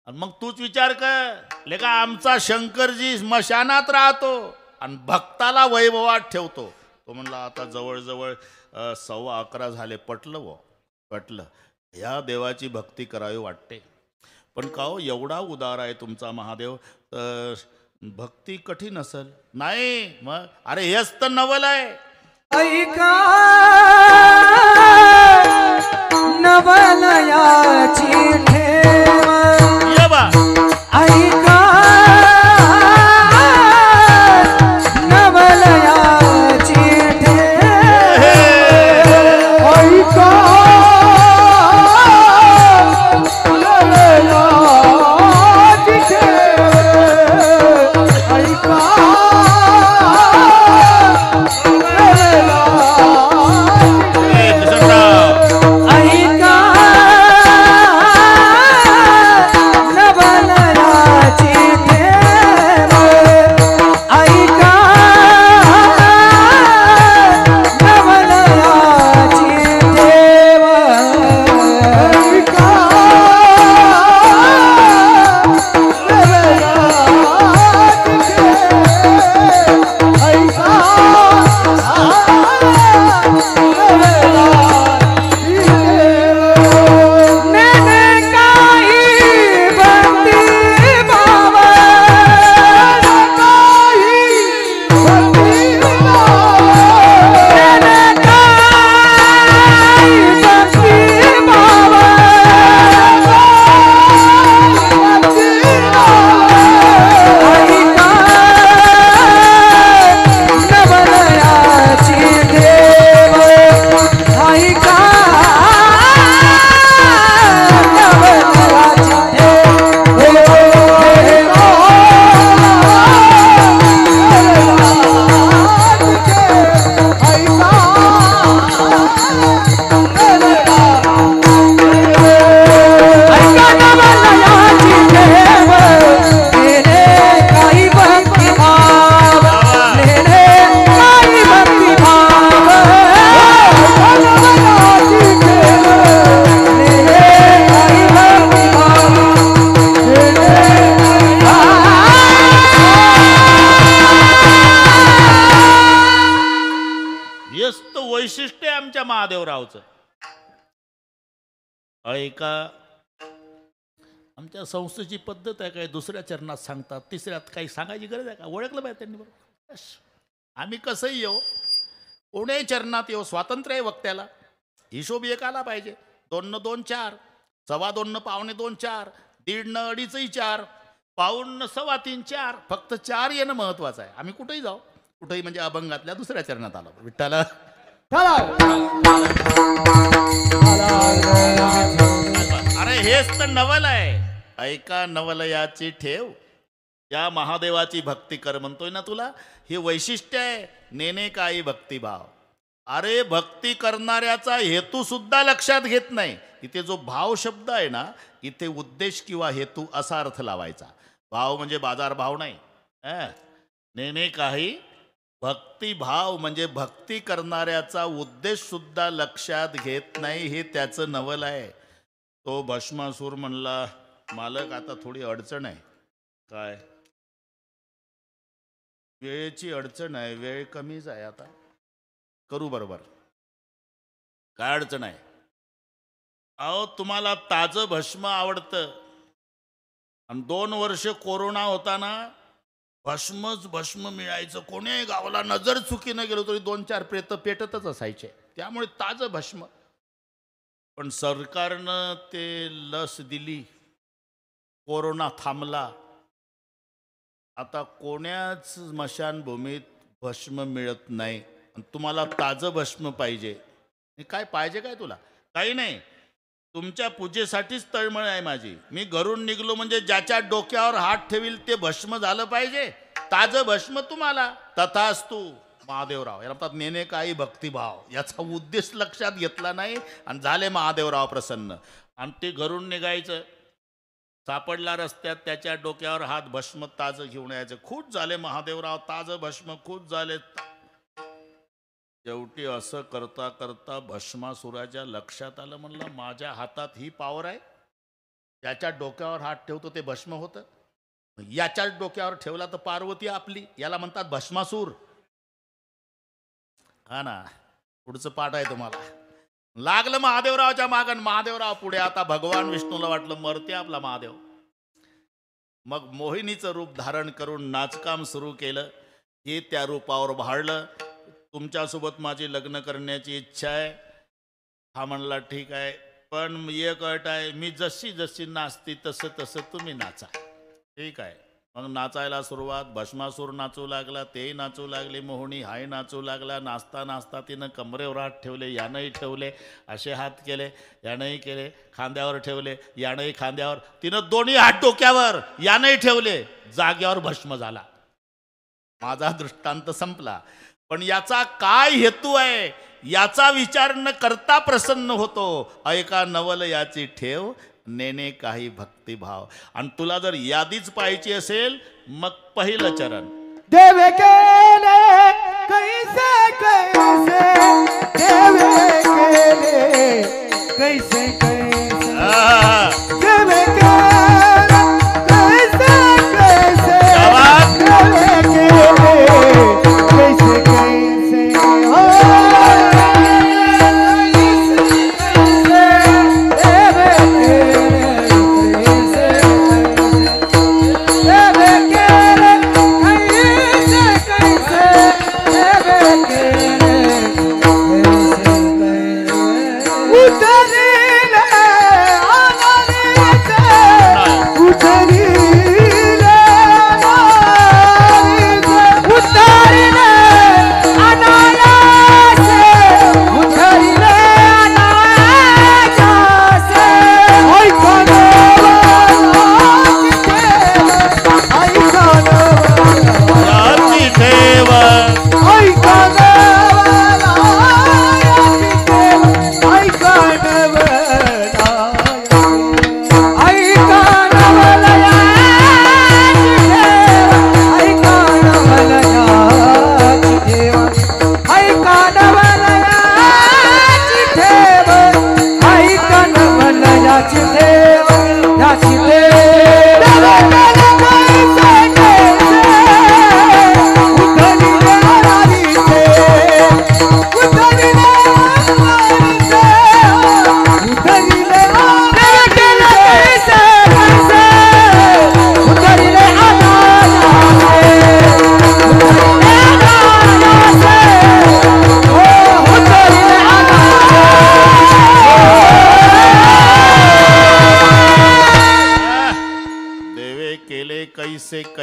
Speaker 1: आणि मग तूच विचार कर लेका, आमचा शंकरजी स्मशानात राहतो आणि भक्ताला वैभवात ठेवतो. तो म्हणला आता जवळजवळ 11:15 झाले. पटलं व पटलं. ह्या देवाची भक्ती करावी वाटते. पण का हो एवढा उदार आहे तुमचा महादेव, तर भक्ती कठीण असेल? नाही मग अरे हेच तर नवल आहे.
Speaker 3: ऐका नवलयाची ठेव.
Speaker 1: ये बा
Speaker 3: ऐका नवलयाची ठेव. ऐका नवलयाची ठेव. ऐका ऐका नवलयाची
Speaker 1: एवढंच तर वैशिष्ट्य आहे आमच्या महादेवरावचं. ऐका, आमच्या संस्थेची पद्धत आहे काय, दुसऱ्या चरणात सांगतात, तिसऱ्यात काही सांगायची गरज आहे का? ओळखलं पाहिजे त्यांनी बरोबर. आम्ही कसंही येऊ, कोणीही चरणात येऊ, स्वातंत्र्य आहे वक्त्याला. हिशोब एक आला पाहिजे. 2 न 2 4, 2.25 न 2.25 4, 1.5 न 2.5 4, 2.25 न 3.25 4. फक्त 4 येणं महत्वाचं आहे. आम्ही कुठेही जाऊ, कुठेही म्हणजे अभंगातल्या दुसऱ्या चरणात आलो. विठ्ठला अरे हेच तर नवल आहे. ऐका, नवलयाची ठेव, या महादेवाची भक्ती कर म्हणतोय ना तुला. हे वैशिष्ट्य आहे, नेने काही भक्तिभाव. अरे भक्ती करणाऱ्याचा हेतू सुद्धा लक्षात घेत नाही. इथे जो भाव शब्द आहे ना, इथे उद्देश किंवा हेतू असा अर्थ लावायचा. भाव म्हणजे बाजार भाव नाही. नेने काही भक्तिभाव म्हणजे भक्ती करणाऱ्याचा उद्देश सुद्धा लक्षात घेत नाही. हे त्याचं नवल आहे. तो भस्मासूर म्हणला, मालक आता थोडी अडचण आहे. काय? वेळेची अडचण आहे, वेळ कमीच आहे, आता करू बरोबर. काय अडचण आहे? अहो तुम्हाला ताजं भस्म आवडतं आणि 2 वर्ष कोरोना होता ना, भस्मच भस्म मिळायचं. कोण्याही गावाला नजर चुकीनं गेलो तरी 2-4 प्रेत पेटतच असायचे. त्यामुळे ताजं भस्म. पण सरकारनं ते लस दिली, कोरोना थांबला. आता कोण्याच स्मशानभूमीत भस्म मिळत नाही. तुम्हाला ताजं भस्म पाहिजे. काय पाहिजे काय तुला? काही नाही, तुमच्या पूजेसाठीच तळमळ आहे माझी. मी घरून निघलो म्हणजे ज्याच्या डोक्यावर हात ठेवील ते भस्म झालं पाहिजे. ताजं भस्म तुम्हाला. तथास्तु महादेवराव. याला म्हणतात नेने काही भक्तिभाव. याचा उद्देश लक्षात घेतला नाही आणि झाले महादेवराव प्रसन्न. आणि ते घरून निघायचं, सापडला रस्त्यात, त्याच्या डोक्यावर हात, भस्म ताजं घेऊन यायचं. खूप झाले महादेवराव, ताजं भस्म खूप झाले. शेवटी असं करता करता भस्मासुराच्या लक्षात आलं, म्हणलं माझ्या हातात ही पावर आहे. याच्या डोक्यावर हात ठेवतो ते भस्म होतं, याच्याच डोक्यावर ठेवला तर पार्वती आपली. याला म्हणतात भस्मासूर. हा ना, पुढचं पाठ आहे तुम्हाला. लागलं महादेवरावच्या मागण, महादेवराव पुढे. आता भगवान विष्णूला वाटलं मरते आपला महादेव. मग मोहिनीचं रूप धारण करून नाचकाम सुरू केलं. हे त्या रूपावर भाळलं. तुमच्यासोबत माझी लग्न करण्याची इच्छा आहे. हा म्हणला ठीक आहे, पण एक अट आहे, मी जशी जशी नाचती तसं तसं तुम्ही नाचा. ठीक आहे. मग नाचायला सुरुवात. भस्मासूर नाचू लागला, तेही नाचू लागले. मोहिनी हाय नाचू लागला. नाचता नाचता तिनं कमरेवर हात ठेवले, यानंही ठेवले. असे हात केले, यानंही केले. खांद्यावर ठेवले, यानंही खांद्यावर. तिनं दोन्ही हात डोक्यावर, यानंही ठेवले. जाग्यावर भस्म झाला. माझा दृष्टांत संपला. पण याचा काय हेतू आहे याचा विचार न करता प्रसन्न होतो. ऐका, नवल याची ठेव, नेने काही भक्तिभाव. आणि तुला जर यादीच पाहायची असेल, मग पहिलं चरण.
Speaker 3: देवे केले कैसे कैसे, देवे केले कैसे कैसे, देवे केले कैसे कैसे, देवे केले कैसे कैसे.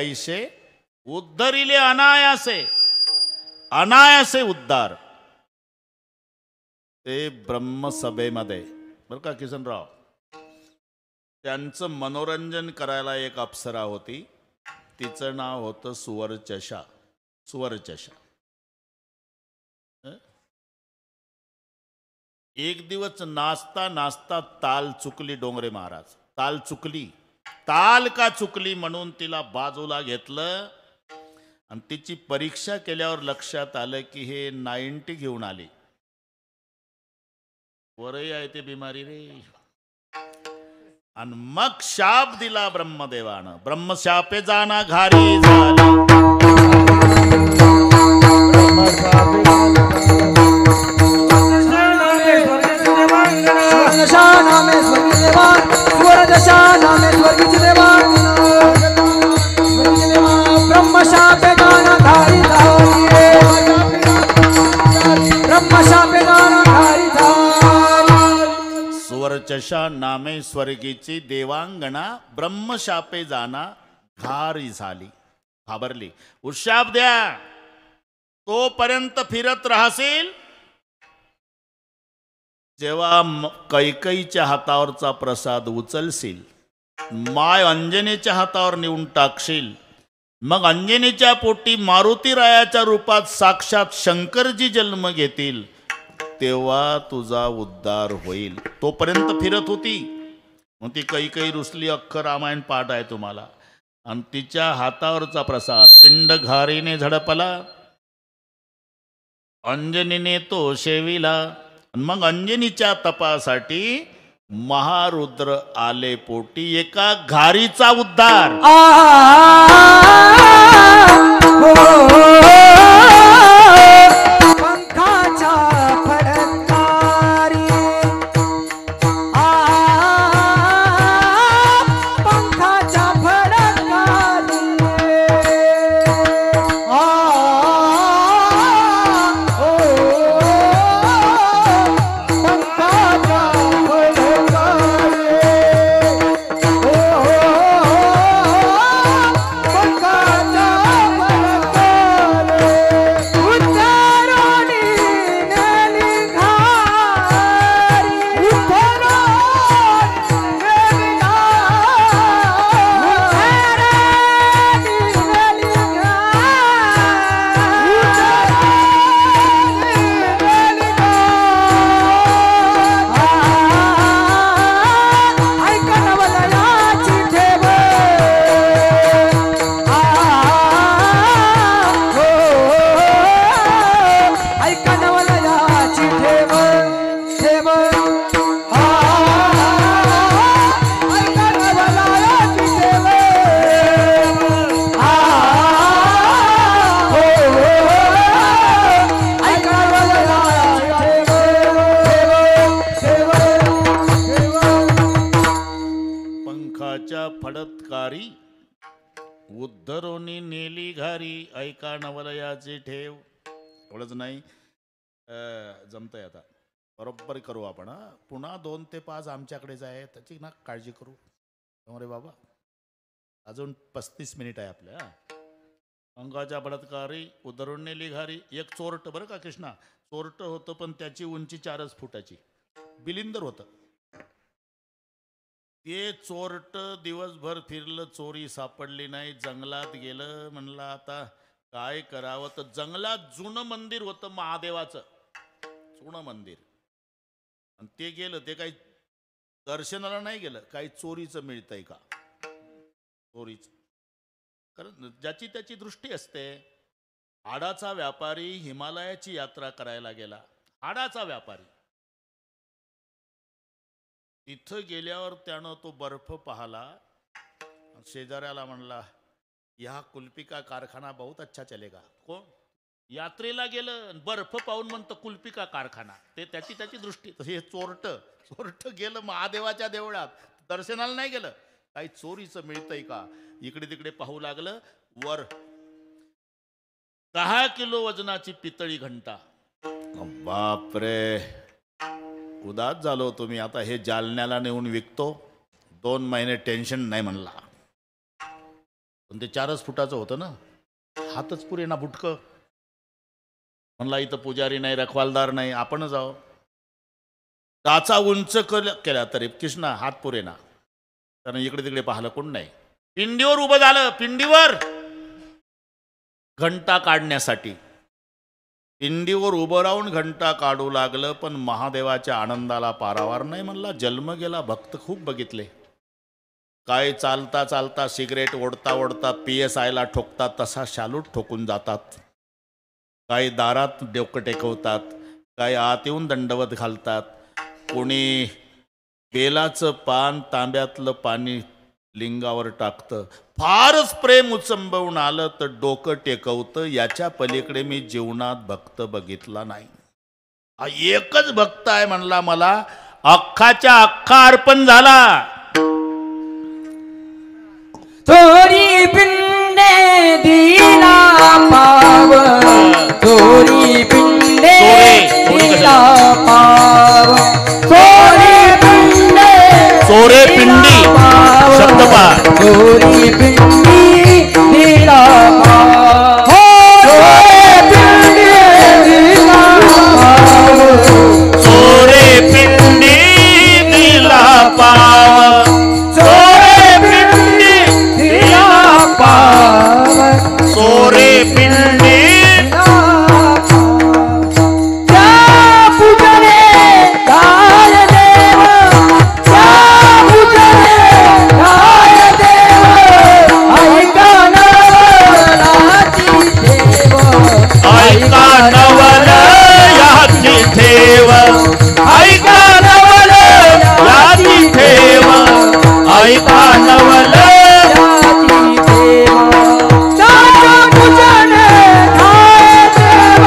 Speaker 1: कैसे उद्धरिले अनायासे, अनायासे उद्धार. ते ब्रह्मसभेमध्ये बरं का किसनराव, त्यांचं मनोरंजन करायला एक अप्सरा होती, तिचं नाव होतं सुवर्चषा. सुवर्चषा. एक दिवस नाचता नाचता ताल चुकली डोंगरे महाराज. ताल चुकली. ताल का चुकली म्हणून तिला बाजूला घेतलं आणि तिची परीक्षा केल्यावर लक्षात आलं की हे 90 घेऊन आली. वरही आहे ते बिमारी रे. आणि मग शाप दिला ब्रह्मदेवानं. ब्रह्मशापे जाना घारी झाली.
Speaker 3: सुवर्णशा नामे स्वर्गीय देवान, सुवर्णशा नामे स्वर्गीय देवान, स्वर्गीय देवान. ब्रह्मशापे गाना धारी धारी, ब्रह्मशापे गाना धारी धारी.
Speaker 1: सुवर्चषा नामे स्वर्गीची देवांगणा ब्रह्मशापे जाना घारी झाली. घाबरली. उशाप द्या, तोपर्यंत फिरत राहशील जेव्हा कैकईच्या हातावरचा प्रसाद उचलशील, माय अंजनीच्या हातावर नेऊन टाकशील, मग अंजनीच्या पोटी मारुतीरायाच्या रूपात साक्षात शंकरजी जन्म घेतील, तेव्हा तुझा उद्धार होईल. तोपर्यंत फिरत होती. मग ती कैकई रुसली. अख्खं रामायण पाठ आहे तुम्हाला. आणि तिच्या हातावरचा प्रसाद पिंड घारीने झडपला, अंजनीने तो शेविला. मग अंजनीच्या तपासाठी महारुद्र आले पोटी. एका घारीचा उद्धार.
Speaker 3: पंखाच्या फडकारी, पंखाच्या फडकारी,
Speaker 1: फडत्कारी उद्धरोनी नेली घारी, ऐका नवलयाची ठेव. एवढंच नाही, जमतंय आता बरोबर करू आपण. पुन्हा 2 ते 5 आमच्याकडेच आहे, त्याची ना काळजी करू. अरे बाबा, अजून 35 मिनिट आहे आपल्या. अंगाच्या बलात्कारी उद्धरून नेली घारी. एक चोरट बरं का कृष्णा, चोरट होतं पण त्याची उंची 4 फुटाची, बिलिंदर होतं. ते चोरट दिवसभर फिरलं, चोरी सापडली नाही. जंगलात गेलं. म्हणलं आता काय करावं, तर जंगलात जुनं मंदिर होतं महादेवाचं, जुनं मंदिर. आणि ते गेलं. ते काही दर्शनाला नाही गेलं, काही चोरीचं मिळतंय का, चोरीचं. कारण ज्याची त्याची दृष्टी असते. हाडाचा व्यापारी हिमालयाची यात्रा करायला गेला. हाडाचा व्यापारी तिथं गेल्यावर त्यानं तो बर्फ पाहला. शेजाऱ्याला म्हणला, या कुल्फी का कारखाना बहुत अच्छा चलेगा. कोण यात्रेला गेलं, बर्फ पाहून म्हणतं कुल्फी का कारखाना. ते त्याची त्याची दृष्टी. हे चोरट गेलं महादेवाच्या देवळात, दर्शनाला नाही गेलं, काही चोरीचं मिळतंय का इकडे तिकडे पाहू लागलं. वर 10 किलो वजनाची पितळी घंटा. बापरे, उदास झालो तुम्ही. आता हे जालन्याला नेऊन विकतो, 2 महिने टेन्शन नाही म्हणला. पण ते 4च फुटाचं होतं ना, हातच पुरे ना बुटकं. म्हणला इथं पुजारी नाही, रखवालदार नाही, आपण जाऊ. टाचा उंच केला तरी कृष्णा हात पुरे ना, कारण इकडे तिकडे पाहिलं कोण नाही. पिंडीवर उभं झालं, पिंडीवर घंटा काढण्यासाठी. पिंडीवर उभं राहून घंटा काढू लागलं, पण महादेवाच्या आनंदाला पारावार नाही. म्हणला जन्म गेला. भक्त खूप बघितले, काय चालता चालता सिगरेट ओढता ओढता PSI ला ठोकतात तसा शालूट ठोकून जातात, काही दारात डोकं टेकवतात, काही आत येऊन दंडवत घालतात, कोणी बेलाचं पान तांब्यातलं पाणी लिंगावर टाकतं. फारच प्रेम उचंबवून आलं तर डोकं टेकवतं. याच्या पलीकडे मी जीवनात भक्त बघितला नाही. हा एकच भक्त आहे म्हणला, मला अख्खाच्या अख्खा अर्पण झाला.
Speaker 3: चोरी पिंडे दिला पाव, चोरी पिंडे दिला पाव, चोरी पिंडे
Speaker 1: चोरे पिंडी शब्द पहा.
Speaker 3: चोरी पिंडी दिला पाव, चोरी पिंडी दिला पाव,
Speaker 1: चोरे पिंडी दिला पाव, चोरे पिंडी
Speaker 3: दिला पाव,
Speaker 1: चोरे पिंडी.
Speaker 3: त्या पूजने काय देव, त्या पूजने काय देव, ऐका नवलाची देव,
Speaker 1: ऐका नवल याची ठेव, ऐका नवल याची ठेव, ऐका नवल.
Speaker 3: याची देव, त्याच्या पूजने काय देव,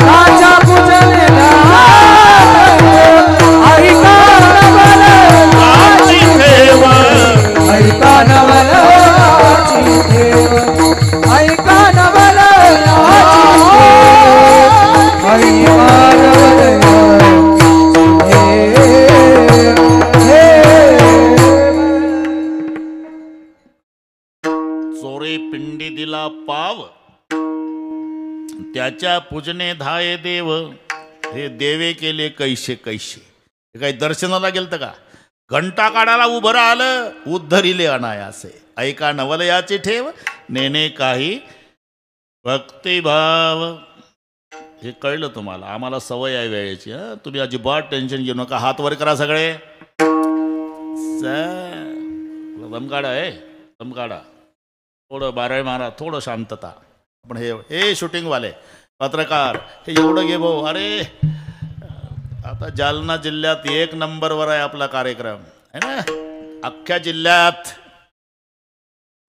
Speaker 3: त्याच्या पूजने काय देव, ऐका नवल
Speaker 1: याची ठेव,
Speaker 3: ऐका नवलाची देव, ऐका नवलाची देव, ऐका
Speaker 1: चोरे पिंडी दिला पाव, त्याच्या पूजने धाये देव. हे देवे केले कैसे कैसे. हे काही दर्शनाला गेलतं का? घंटा काढायला उभं राहिलं, उद्धरिले अनायासे. ऐका नवल याची ठेव, नेने काही भक्तिभाव. हे कळलं तुम्हाला? आम्हाला सवय आहे वेळेची. तुम्ही अजिबात टेन्शन घेऊ नका. हात वर करा सगळे. दम काढा, दम काढा. थोडं बाराळी मारा, थोडं शांतता. आपण हे शूटिंगवाले पत्रकार हे एवढं घे भाऊ. अरे आता जालना जिल्ह्यात 1 नंबरवर आहे आपला कार्यक्रम, है ना, अख्ख्या जिल्ह्यात.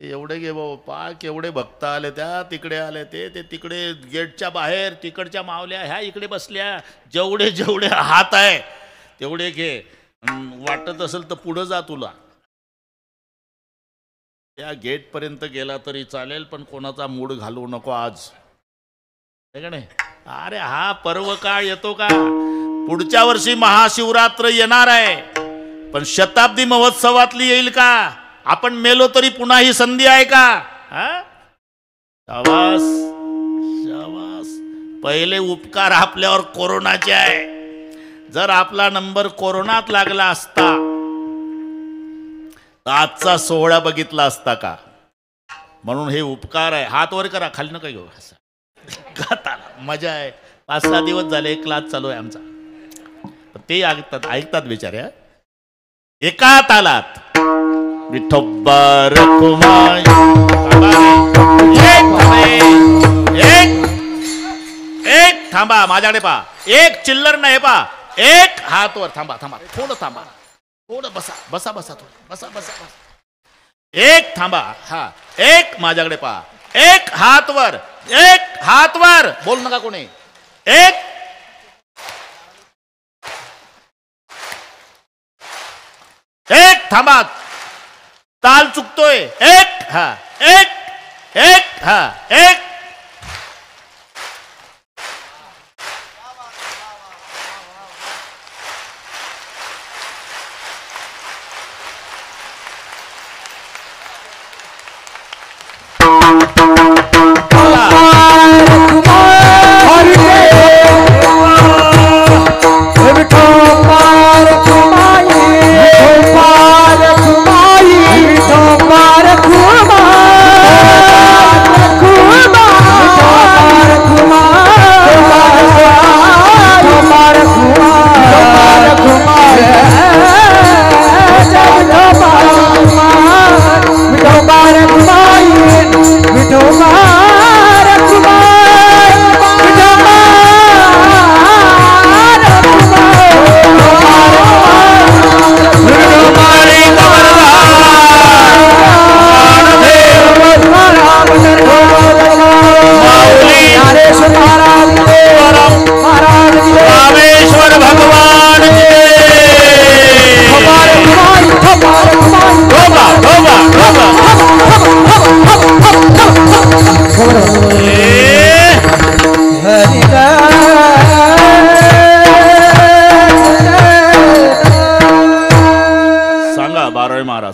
Speaker 1: एवढे घे भाऊ. पाक एवढे भक्त आले, त्या तिकडे आले, ते तिकडे गेटच्या बाहेर, तिकडच्या मावल्या ह्या इकडे बसल्या. जेवढे जेवढे हात आहे तेवढे घे. वाटत असेल तर पुढं जा तुला. त्या गेटपर्यंत गेला तरी चालेल, पण कोणाचा मूड घालवू नको आज, आहे का नाही? अरे हा पर्व काळ येतो का? पुढच्या वर्षी महाशिवरात्र येणार आहे, पण शताब्दी महोत्सवातली येईल का? आपण मेलो तरी पुन्हा ही संधी आहे का? शाबास शाबास. पहिले उपकार आपल्यावर कोरोनाचे आहे. जर आपला नंबर कोरोनात लागला असता तर आजचा सोहळा बघितला असता का? म्हणून हे उपकार आहे. हात वर करा, खाली नका घेऊ. मजा आहे. 5-6 दिवस झाले क्लास चालू आहे आमचा. ते ऐकतात बिचारे. एका तालात विठोबा रखुमाई. एक थांबा, माझ्याकडे पहा. एक चिल्लर नाही पहा. एक हात वर. थांबा थांबा, थोडं थांबा, थोडं बसा बसा बसा, थोडं बसा बसा बसा. एक थांबा. हा, एक माझ्याकडे पहा. एक हात वर, एक हात वर. बोल नका कोणी. एक एक थांबा, ताल चुकतोय. एक हा, एक हा, एक.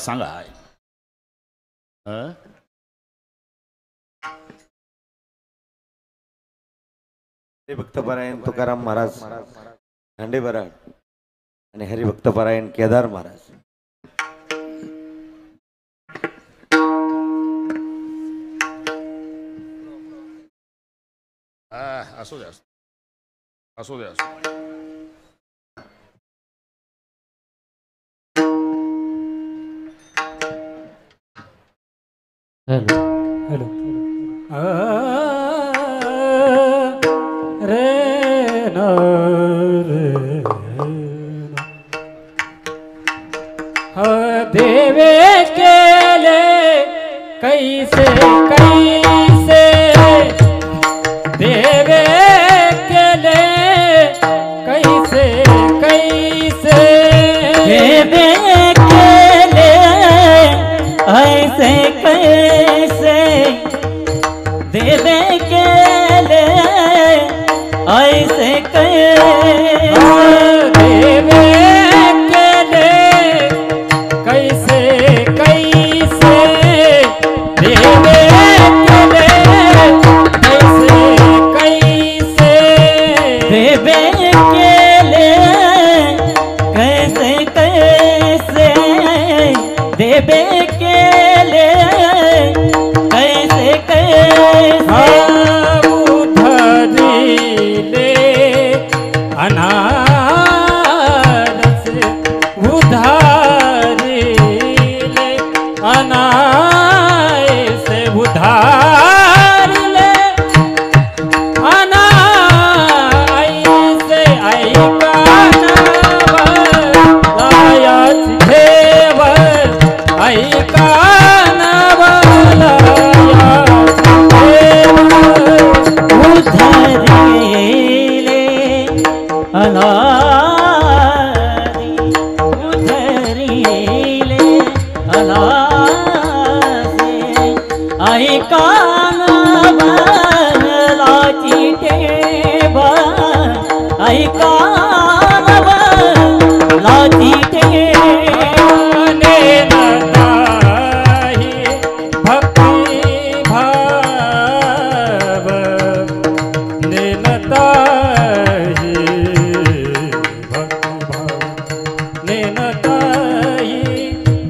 Speaker 1: सांगा.
Speaker 4: हरिभक्तपरायण तुकाराम महाराज दांडेबराड आणि हरिभक्तपरायण केदार महाराज.
Speaker 1: असू द्या असू द्या असू द्या.
Speaker 2: हॅलो हॅलो रे न रे देवे केले कैसे कैसे देवे केले कैसे कैसे
Speaker 5: देवे केले ऐसे कैसे देवे केले ऐसे कैसे
Speaker 2: देवे केले कैसे कैसे देवे केले कैसे कैसे
Speaker 5: देवे केले कैसे कैसे देवे केले कैसे कैसे
Speaker 2: उधरिले अनारस उधारिले अनारस उधारिले अनारस ऐका नवलायाच ठेव ऐका नवलायाच ठेव
Speaker 5: उधरिले अनारी उधरिले अनासे ऐका नवलाची ठेव ऐका नवलाची ठेव
Speaker 2: नेनताहि भक्ति भाव नेनताहि भक्ति भाव नेनताहि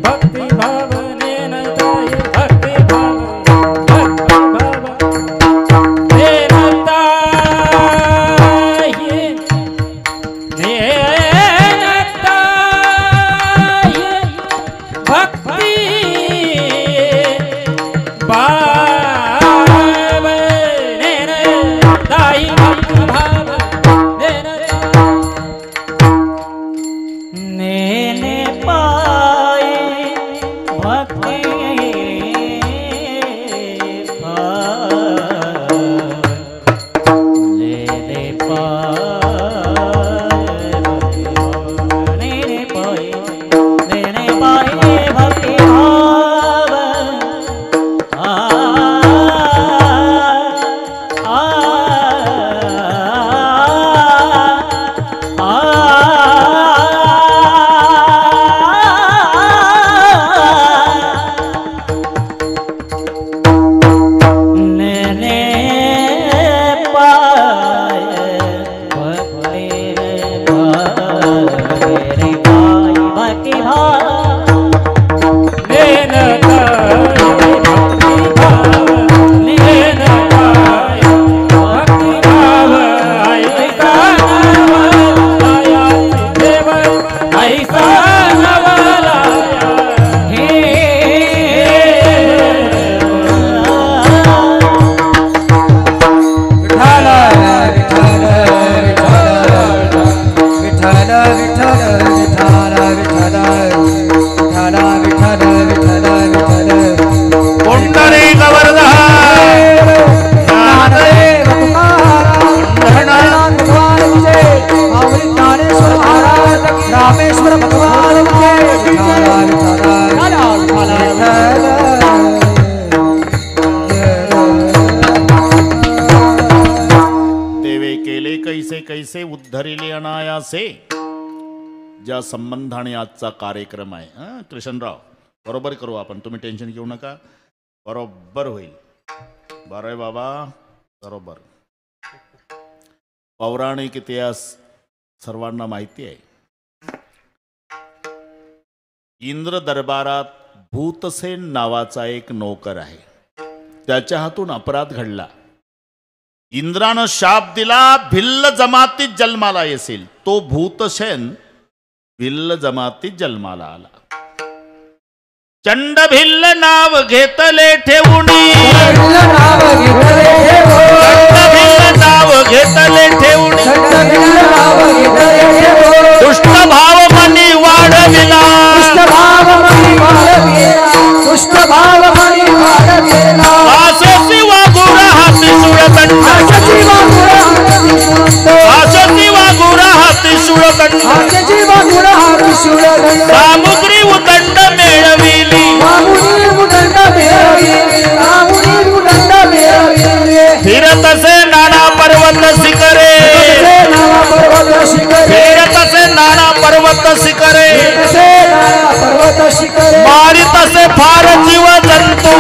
Speaker 2: भक्ति भाव नेनताहि भक्ति भाव भक्ति भाव नेनताहि नेनताहि भक्ति भाव नेनताहि भक्ति भाव
Speaker 5: नेने पाए भक्ति लेने पाए भक्ति भाव नेने पाए भक्ति भाव
Speaker 2: नेनताहि भक्ति भाव नेनताहि भक्ति भाव ऐसा नवलायाच ठेव ऐसा नवलाया
Speaker 1: पुंडलिक वरदा
Speaker 3: रामेश्वर भगवान
Speaker 1: देवे केले कैसे कैसे उद्धरिले अनायासे. ज्या संबंधाने आजचा कार्यक्रम आहे कृष्णराव बरोबर करू आपण, तुम्ही टेन्शन घेऊ नका, बरोबर होईल. बरं आहे बाबा, बरोबर. पौराणिक इतिहास सर्वांना माहिती आहे. इंद्र दरबारात भूतसेन नावाचा एक नोकर आहे. त्याच्या हातून अपराध घडला. इंद्रानं शाप दिला, भिल्ल जमातीत जन्माला येशील. तो भूतसेन भिल्ल जमातीत जन्माला आला. चंड भिल्ल नाव घेतले ठेवूनी, चंड भिल्ल नाव घेतले ठेवूनी, दुष्ट भाव मनी वाढविला, आसोसी वागुर हाती सुळदंड, आसोसी वागुर हाती सुळदंड, सामुग्री उदंड मिळविली, फिरतसे नाना पर्वत शिखरे, फिरतसे नाना पर्वत शिखरे, मारितसे फार जीव जंतू,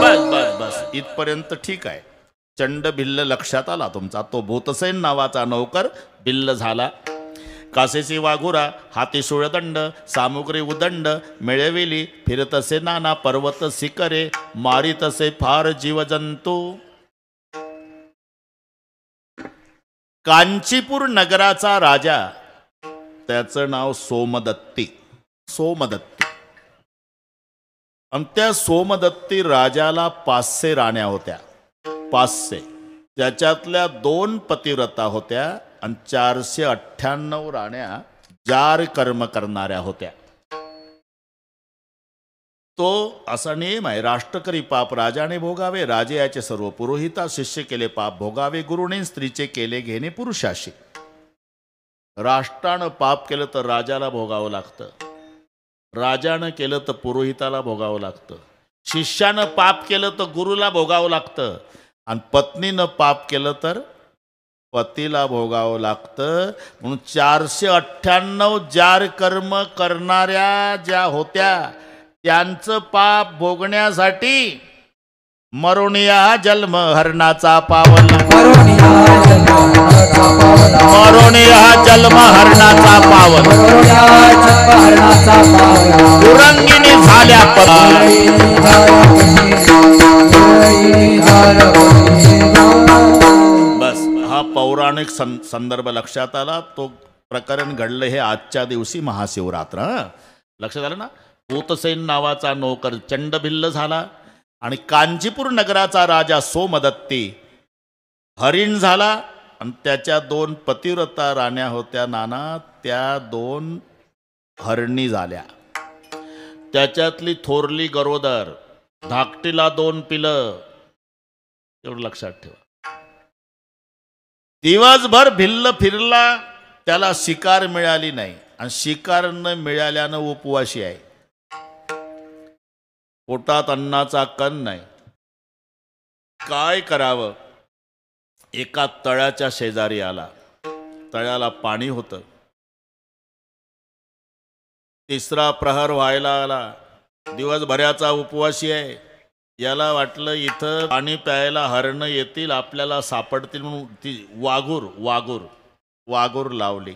Speaker 1: बस बस बस इथपर्यंत ठीक आहे. चंड भिल्ल लक्षात आला तुमचा. तो भूतसेन नावाचा नौकर भिल्ल झाला. कासेसी वाघुरा हाती सुळदंड, सामुग्री उदंड मिळविली, फिरतसे नाना पर्वत शिखरे, मारितसे फार जीवजंतू. कांचीपूर नगराचा राजा, त्याचं नाव सोमदत्ती. सोमदत्ती. आणि त्या सोमदत्ती राजाला 500 राण्या होत्या. 500. त्याच्यातल्या 2 पतिव्रता होत्या आणि 498 राण्या जार कर्म करणाऱ्या होत्या. तो असा नियम आहे, राष्ट्रकरी पाप राजाने भोगावे, राजे याचे सर्व पुरोहिता, शिष्य केले पाप भोगावे, गुरुने स्त्रीचे केले घेणे पुरुषाशी. राष्ट्रानं पाप केलं तर राजाला भोगावं लागतं, राजानं केलं तर पुरोहिताला भोगावं लागतं, शिष्यानं पाप केलं तर गुरुला भोगावं लागतं, आणि पत्नीनं पाप केलं तर पतीला भोगावं लागतं. म्हणून 498 जार कर्म करणाऱ्या ज्या होत्या त्यांचं पाप भोगण्यासाठी मरोनिया जन्म हरणाचा पावला, मरोनिया जन्म हरणाचा पावला, उरंगिनी झाल्या बस. हा पौराणिक संदर्भ लक्षात आला. तो प्रकरण घडलं हे आजच्या दिवशी महाशिवरात्र. लक्षात आलं ना. भूतसेन नावाचा नोकर चंडभिल्ल झाला आणि कांचीपूर नगराचा राजा सोमदत्ती हरिण झाला आणि त्याच्या 2 पतिव्रता राण्या होत्या नाना, त्या 2 हरणी झाल्या. त्याच्यातली थोरली गरोदर, धाकटीला 2 पिलं. एवढं लक्षात ठेवा. दिवसभर भिल्ल फिरला, त्याला शिकार मिळाली नाही आणि शिकार न मिळाल्यानं उपवाशी आहे. पोटात अन्नाचा कण नाही. काय करावं. एका तळ्याच्या शेजारी आला. तळ्याला पाणी होतं. 3रा प्रहर व्हायला आला. दिवसभराचा उपवासी आहे. याला वाटलं इथं पाणी प्यायला हरणं येतील, आपल्याला सापडतील, म्हणून ती वाघूर लावली.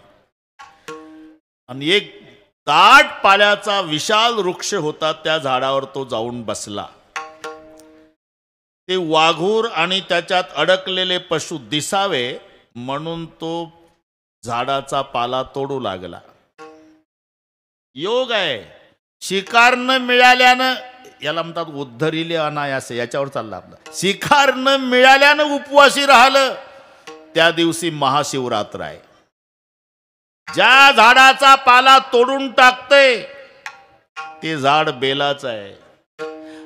Speaker 1: आणि एक दाट पाल्याचा विशाल वृक्ष होता, त्या झाडावर तो जाऊन बसला. ते वाघूर आणि त्याच्यात अडकलेले पशु दिसावे म्हणून तो झाडाचा पाला तोडू लागला. योग आहे. शिकार न मिळाल्यानं, याला म्हणतात उद्धरिले अनायासे, याच्यावर चालला आपला. शिकार न मिळाल्यानं उपवासी राहिलं. त्या दिवशी महाशिवरात्र आहे. ज्या झाडाचा पाला तोडून टाकते ते झाड बेलाच आहे.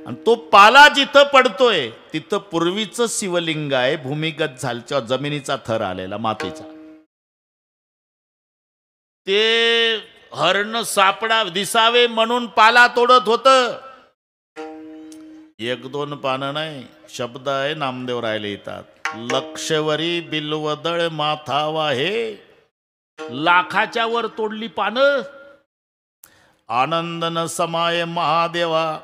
Speaker 1: आणि तो पाला जिथं पडतोय तिथं पूर्वीचं शिवलिंग आहे, भूमिगत झालच्या जमिनीचा थर आलेला मातीचा. ते हरण सापडा दिसावे म्हणून पाला तोडत होतं. 1-2 पानं नाही, शब्द आहे. नामदेव राहिले येतात. लक्षवरी बिल्वदळ माथावा हे, लाखाच्या वर तोडली पानं. आनंद न समाय महादेवा.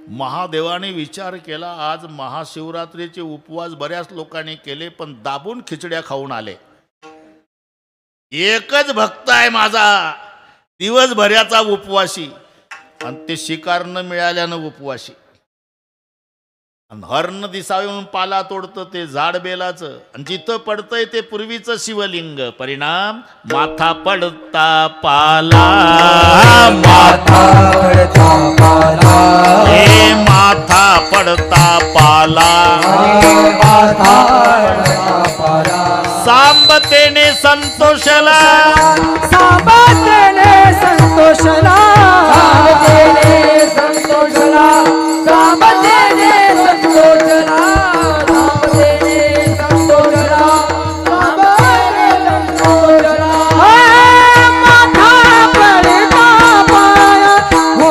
Speaker 1: महादेवाने विचार केला, आज महाशिवरात्रीचे उपवास बऱ्याच लोकांनी केले, पण दाबून खिचड्या खाऊन आले. एकच भक्त आहे माझा दिवसभराचा उपवासी, आणि ते शिकार न मिळाल्यानं उपवासी. आणि हरण दिसावे म्हणून पाला तोडतं ते झाड बेलाचं, आणि जिथं पडतंय ते पूर्वीचं शिवलिंग. परिणाम माथा पडता पाला.
Speaker 3: माथा पडता पाला.
Speaker 1: हे माथा पडता पाला.
Speaker 3: माथा पडता पाला.
Speaker 1: सांबतेने संतोषला.
Speaker 3: सांबतेने संतोषला. सांबतेने संतोषला. सांबतेने संतोषला. सांबतेने संतोषला. सांबतेने संतोषला. माथा पडता पाया. हो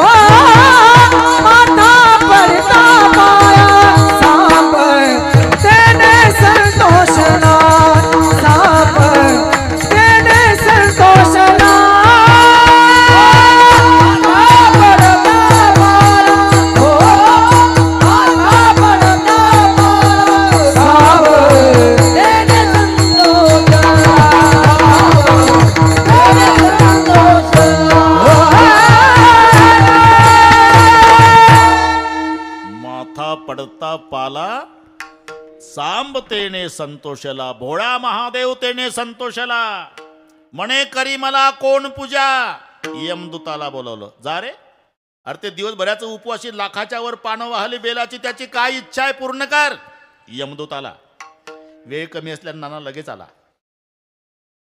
Speaker 3: माथा पडता पाया. सांबतेने संतोषला. सांबतेने संतोषला.
Speaker 1: माथा पडता पाला सांबतेने संतोषला. भोळा महादेव तेने संतोषला. म्हणे करी मला कोण पूजा. यमदूताला बोलवलं. जा रे, अरे ते दिवसभराचं उपवासी लाखाच्या वर पानं वाहली बेलाची, त्याची काय इच्छा आहे पूर्ण कर. यमदूताला वेळ कमी असल्यानं नाना लगेच आला.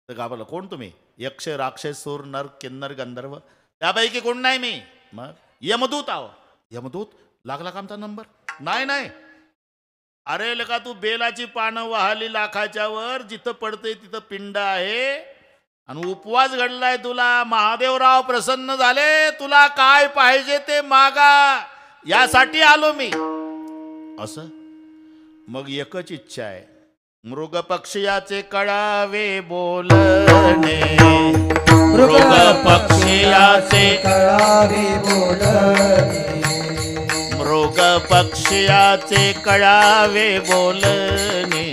Speaker 1: तर घाबरलं. कोण तुम्ही? यक्ष राक्षस सूर नर किन्नर गंधर्व त्यापैकी कोण नाही मी. मग यमदूत आहो. यमदूत लागला का आमचा नंबर? नाही नाही. अरे लका तू बेलाची पानं वाहली लाखाच्या वर, जिथं पडते तिथं पिंड आहे, आणि उपवास घडलाय तुला. महादेवराव प्रसन्न झाले. तुला काय पाहिजे ते मागा, यासाठी आलो मी. असं मग एकच इच्छा आहे, मृग पक्षियाचे कळावे बोलणे. मृग पक्षियाचे
Speaker 3: कळावे बोलणे.
Speaker 1: मृग पक्षियाचे कळावे बोलणे.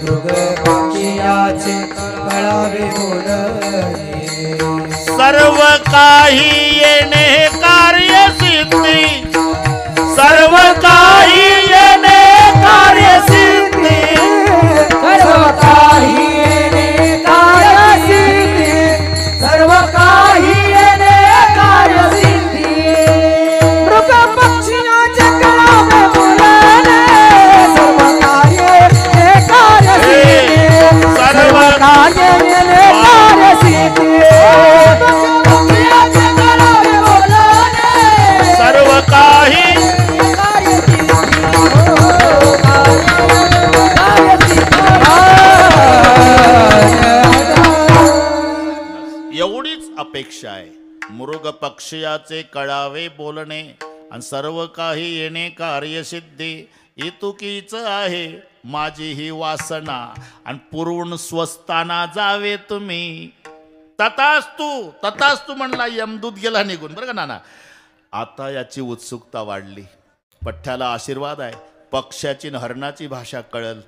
Speaker 3: मृग पक्षियाचे कळावे बोलणे.
Speaker 1: सर्व काही येणे कार्यसिद्धी. सर्व काही येणे कार्यसिद्धी.
Speaker 3: सर्व काही येणे कार्यसिद्धी. सर्व काही येणे कार्यसिद्धी. मृग पक्षियाचे कळावे बोलणे. सर्व कार्य येणे कार्यसिद्धी. सर्व कार्य येणे कार्यसिद्धी. पक्षियाचे कळावे बोलणे.
Speaker 1: सर्व काही एवढीच अपेक्षा आहे. मृग पक्षियाचे कळावे बोलणे आणि सर्व काही येणे कार्यसिद्धी. इतुकीच आहे माझी ही वासना, आणि पुरवून स्वस्थाना जावे तुम्ही. तथास्तु म्हणला. यमदूत गेला निघून. बरं का नाना, आता याची उत्सुकता वाढली. पठ्ठ्याला आशीर्वाद आहे. पक्ष्याची न हरणाची भाषा कळल.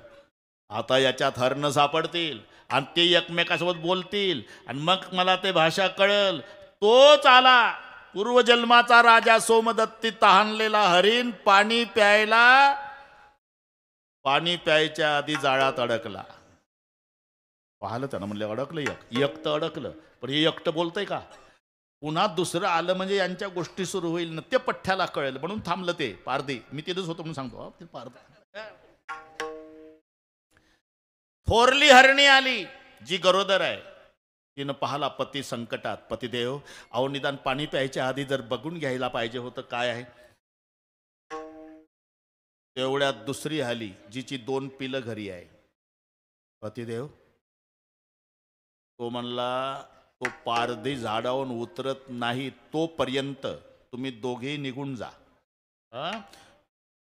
Speaker 1: आता याच्यात हरण सापडतील आणि ते एकमेकासोबत बोलतील, आणि मग मला ते भाषा कळल. तोच आला पूर्वजन्माचा राजा सोमदत्ती तहानलेला हरीण. पाणी प्यायच्या आधी जाळात अडकला. पाहिलं त्यानं, म्हणलं अडकलं. एकटं अडकलं, पण हे एकटं बोलतंय का? पुन्हा दुसरं आलं म्हणजे यांच्या गोष्टी सुरू होईल ना. ते पठ्ठ्याला कळेल म्हणून थांबलं ते पारधी. मी तिथेच होतो म्हणून सांगतो. ते पारधी थोरली हरणी आली जी गरोदर आहे. तिनं पाहला पती संकटात. पतिदेव, अहो निदान पाणी प्यायच्या आधी जर बघून घ्यायला पाहिजे होतं काय आहे. तेवढ्यात दुसरी आली जिची 2 पिलं घरी आहे. पतिदेव, तो म्हणला तो पारधी झाडावरून उतरत नाही तोपर्यंत तुम्ही दोघेही निघून जा.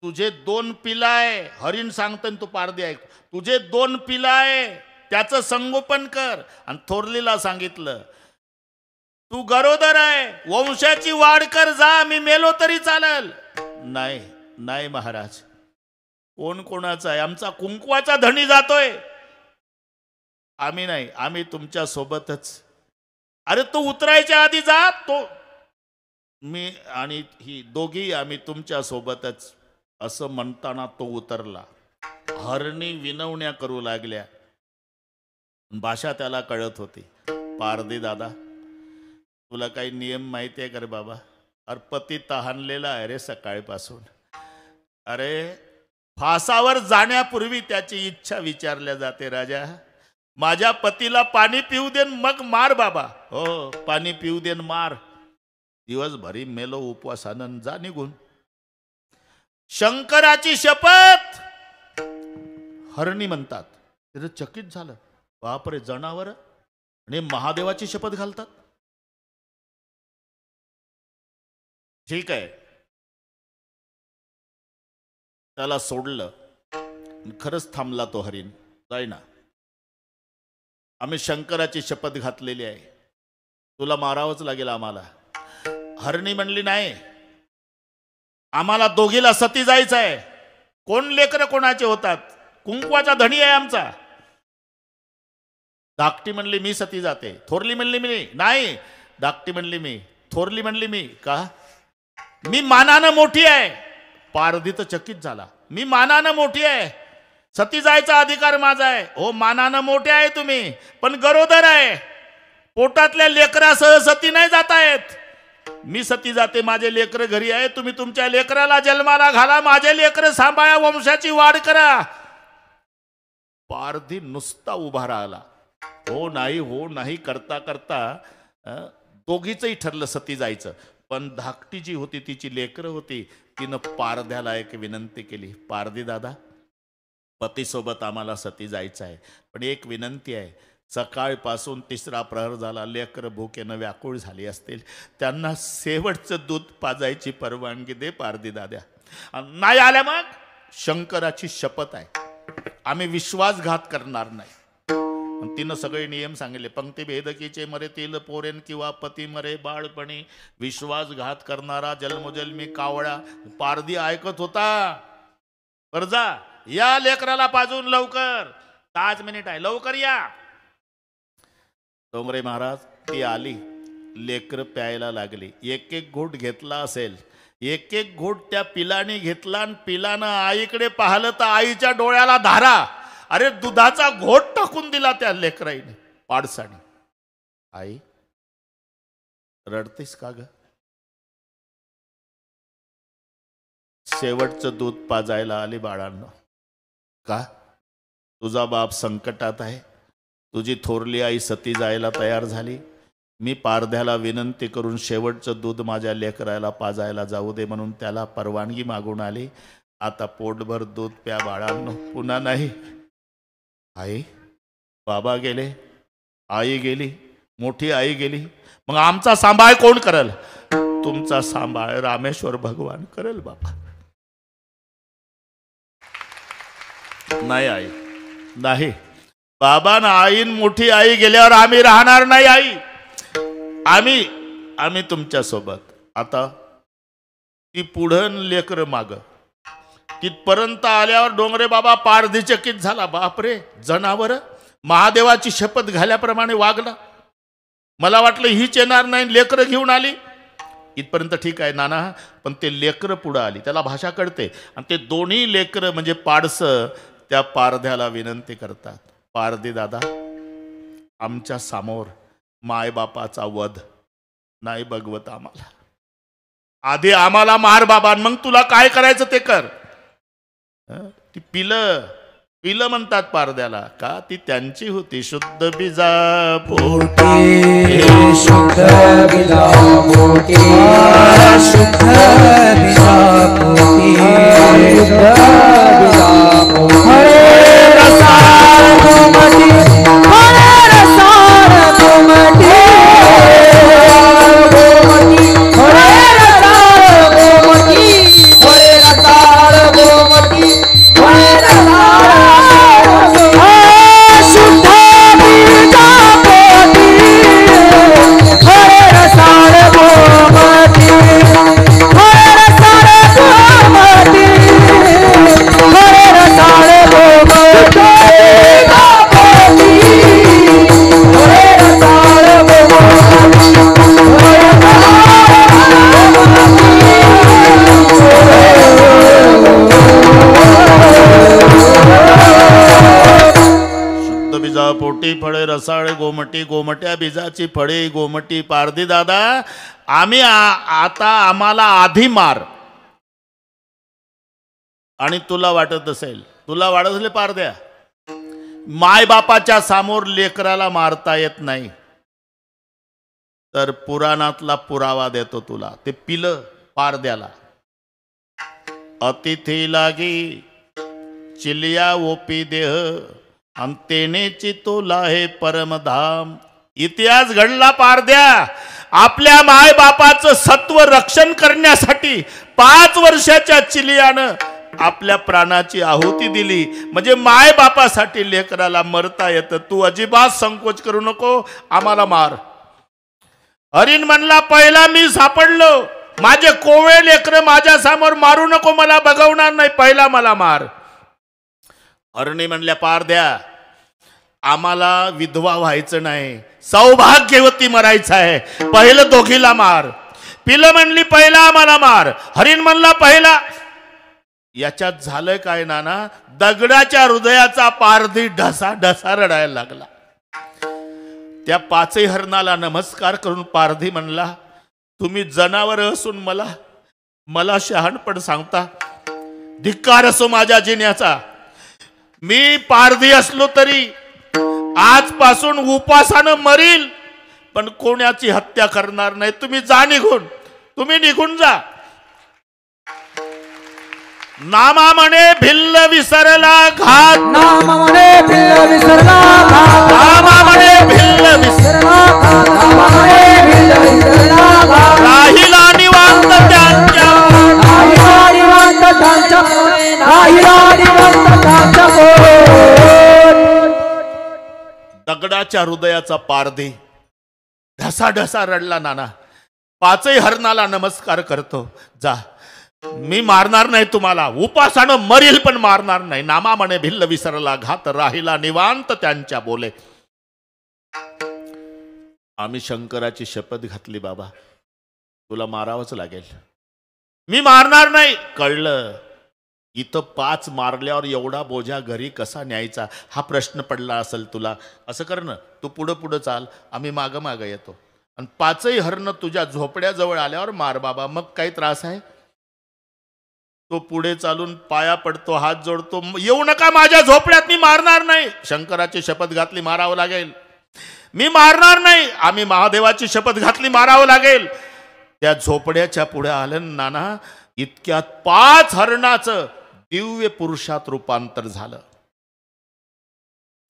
Speaker 1: तुझे 2 पिलं आहे. हरिण सांगतं तो पारधी ऐकतो. तुझे 2 पिलं आहे. त्याचं संगोपन कर. आणि थोरलीला सांगितलं तू गरोदर आहे, वंशाची वाढ कर, जा, मी मेलो तरी चालेल. नाही नाही महाराज, कोण कोणाचा आहे, आमचा कुंकवाचा धणी जातोय, आम्ही नाही, आम्ही तुमच्या सोबतच. अरे तो उतरायच्या आधी जा, तो मी आणि ही दोघी आम्ही तुमच्या सोबतच. असं म्हणताना तो उतरला. हरणी विनवण्या करू लागल्या. भाषा त्याला कळत होती. पारधी दादा, तुला काही नियम माहिती आहे का रे बाबा? अरे पती तहानलेला आहे रे सकाळपासून. अरे फासावर जाण्यापूर्वी त्याची इच्छा विचारल्या जाते. राजा, माझ्या पतीला पाणी पिऊ देन मग मार बाबा. हो, पाणी पिऊ देन मार. दिवसभरी मेलो उपवासानं, जा निघून. शंकराची शपथ, हरणी म्हणतात. तिथं चकित झालं. बापरे, जनावर आणि महादेवाची शपथ घालतात. ठीक आहे, त्याला सोडलं. खरंच थांबला तो हरिण. जाईना, आम्ही शंकराची शपथ घातलेली आहे, तुला मारावंच लागेल आम्हाला. हरणी म्हणली नाही, आम्हाला दोघीला सती जायचं आहे. कोण लेकरं कोणाचे होतात, कुंकवाचा धणी आहे आमचा. धाकटी म्हणली मी सती जाते. थोरली म्हणली मी नाही. धाकटी म्हणली मी. थोरली म्हणली मी. का? मी मानानं मोठी आहे. पारधी तर चकित झाला. मी मानानं मोठी आहे, सती जायचा अधिकार माझा आहे. हो, मानानं मोठे आहे तुम्ही, पण गरोदर आहे, पोटातल्या लेकरासह सती नाही जातायत. मी सती जाते, माझे लेकर घरी आहे. तुम्ही तुमच्या लेकराला जन्माला घाला, माझे लेकर सांभाळा, वंशाची वाढ करा. पारधी नुसता उभा राहिला. हो नाही, हो नाही करता करता दोघीचंही ठरलं सती जायचं. पण धाकटी जी होती, तिची लेकरं होती, तिनं पारध्याला एक विनंती केली. पारधी दादा, पतीसोबत आम्हाला सती जायचं आहे, पण एक विनंती आहे. सकाळपासून तिसरा प्रहर झाला, लेकरं भुकेनं व्याकुळ झाली असतील, त्यांना शेवटचं दूध पाजायची परवानगी दे पारधी दाद्या. नाही आल्या मग शंकराची शपथ आहे, आम्ही विश्वासघात करणार नाही. तिनं सगळे नियम सांगितले. पंक्ती भेदकीचे मरेतील पोरेन किंवा पती मरे बाळपणी, विश्वासघात करणारा जन्मोजन्मी कावळा. पारधी ऐकत होता. बरजा, या लेकराला पाजून लवकर, 5 मिनिट आहे, लवकर या. डोंगरे महाराज, ती आली. लेकर प्यायला लागली. एक एक घोट घेतला असेल, एक एक घोट त्या पिलाने घेतला. आणि पिलानं आईकडे पाहिलं तर आईच्या डोळ्याला धारा. अरे दुधाचा घोट टाकून दिला त्या लेकराईने, पाडसाने. आई, रडतेस का ग? शेवटचं दूध पाजायला आली बाळांनो. का? तुझा बाप संकटात आहे, तुझी थोरली आई सती जायला तयार झाली. मी पारध्याला विनंती करून शेवटचं दूध माझ्या लेकराला पाजायला जाऊ दे म्हणून त्याला परवानगी मागून आली. आता पोटभर दूध प्या बाळांनो, पुन्हा नाही. आई, बाबा गेले, आई गेली, मोठी आई गेली, मग आमचा सांभाळ कोण करेल? तुमचा सांभाळ रामेश्वर भगवान करेल बाबा. नाही आई, नाही. बाबा ना आईन मोठी आई गेल्यावर आम्ही राहणार नाही आई. आम्ही तुमच्या सोबत. आता ती पुढं लेकर माग. तिथपर्यंत आल्यावर डोंगरे बाबा पारधी चकित झाला. बापरे, जनावर महादेवाची शपथ घाल्याप्रमाणे वागला. मला वाटलं हीच येणार नाही, लेकरं घेऊन आली. इथपर्यंत ठीक आहे नाना, पण ते लेकरं पुढं आली. त्याला भाषा कळते. आणि ते दोन्ही लेकरं म्हणजे पाडसं त्या पारध्याला विनंती करतात. पारधी दादा, आमच्या समोर मायबापाचा वध नाही बघवत आम्हाला. आधी आम्हाला मार बाबा, मग तुला काय करायचं ते कर. ती पिलं म्हणतात पारद्याला. का? ती त्यांची होती. शुद्ध बिजा पोटी,
Speaker 3: शुद्ध बिजा पोटी, शुद्ध बिजा पोटी, शुद्ध बिजा पोटी. हरे रसाळ गोमटी, हरे रसाळ गोमटी, गोमटी, हरे रसाळ गोमटी, हरे रसाळ गोमटी, हरे रसाळ शुद्ध
Speaker 1: गोमटी फळे रसाळे गोमटी गोमट्या बीजाची फळे गोमटी पारधी दादा आम्ही आता आम्हाला आधी मार. आणि तुला वाटत असेल पारद्या मायबापाच्या समोर लेकराला मारता येत नाही तर पुराणातला पुरावा देतो तुला. ते पिलं पारद्याला. अतिथी लागी चिलिया ओपी देह अंतेनेची तोला हे परमधाम. इतिहास घडला पारद्या. आपल्या मायबापाचं सत्व रक्षण करण्यासाठी 5 वर्षाच्या चिलियानं आपल्या प्राणाची आहुती दिली. म्हणजे माय बापासाठी लेकराला मरता येतं. तू अजिबात संकोच करू नको, आम्हाला मार. हरीण म्हणला पहिला मी सापडलो, माझे कोवळे लेकर माझ्या समोर मारू नको, मला बघवणार नाही, पहिला मला मार. हरणी म्हणल्या पारद्या आम्हाला विधवा व्हायचं नाही, सौभाग्यवती मरायचं आहे, पहिलं दोघीला मार. पिलं म्हणली पहिला आम्हाला मार. हरीण म्हणला पहिला. याच्यात झालंय काय नाना, दगडाच्या हृदयाचा पारधी ढसा ढसा रडायला लागला. त्या 5 हरणाला नमस्कार करून पारधी म्हणला तुम्ही जनावर असून मला शहाणपण सांगता. धिक्कार असो माझ्या जिन्याचा. मी पारधी असलो तरी आजपासून उपासानं मरील, पण कोणाची हत्या करणार नाही. तुम्ही जा निघून, तुम्ही निघून जा. नामा म्हणे भिल्ल विसरला घात,
Speaker 3: नाम म्हणे भिल्ल विसरला घात,
Speaker 1: नामा म्हणे भिल्ल विसरला
Speaker 3: घात, नाम म्हणे भिल्ल विसरला घात.
Speaker 1: राहिला निवांत त्यांच्या,
Speaker 3: राहिला निवांत त्यांच्या पोटी, राहिला निवांत त्यांच्या पोटी.
Speaker 1: दगडाच्या हृदयाचा पारधी ढसा ढसा रडला. नाना 5 हरणाला नमस्कार करतो, जा. मी मारणार नाही तुम्हाला, उपासानं मरील पण मारणार नाही. नामा म्हणे भिल्ल विसरला घात, राहिला निवांत त्यांच्या बोले. आम्ही शंकराची शपथ घातली बाबा, तुला मारावंच लागेल. मी मारणार नाही. कळलं इथं 5 मारल्यावर एवढा बोजा घरी कसा न्यायचा हा प्रश्न पडला असेल तुला. असं कर ना, तू पुढं पुढं चाल, आम्ही मागं मागं येतो. आणि 5 हरणं तुझ्या झोपड्याजवळ आल्यावर मार बाबा, मग काही त्रास आहे. तो पुढे चालून पाया पडतो, हात जोडतो, येऊ नका माझ्या झोपड्यात, मी मारणार नाही. शंकराची शपथ घातली, मारावं लागेल. मी मारणार नाही. आम्ही महादेवाची शपथ घातली, मारावं लागेल. त्या झोपड्याच्या पुढे आलं नाना, इतक्यात 5 हरणाचं दिव्य पुरुषात रूपांतर झालं.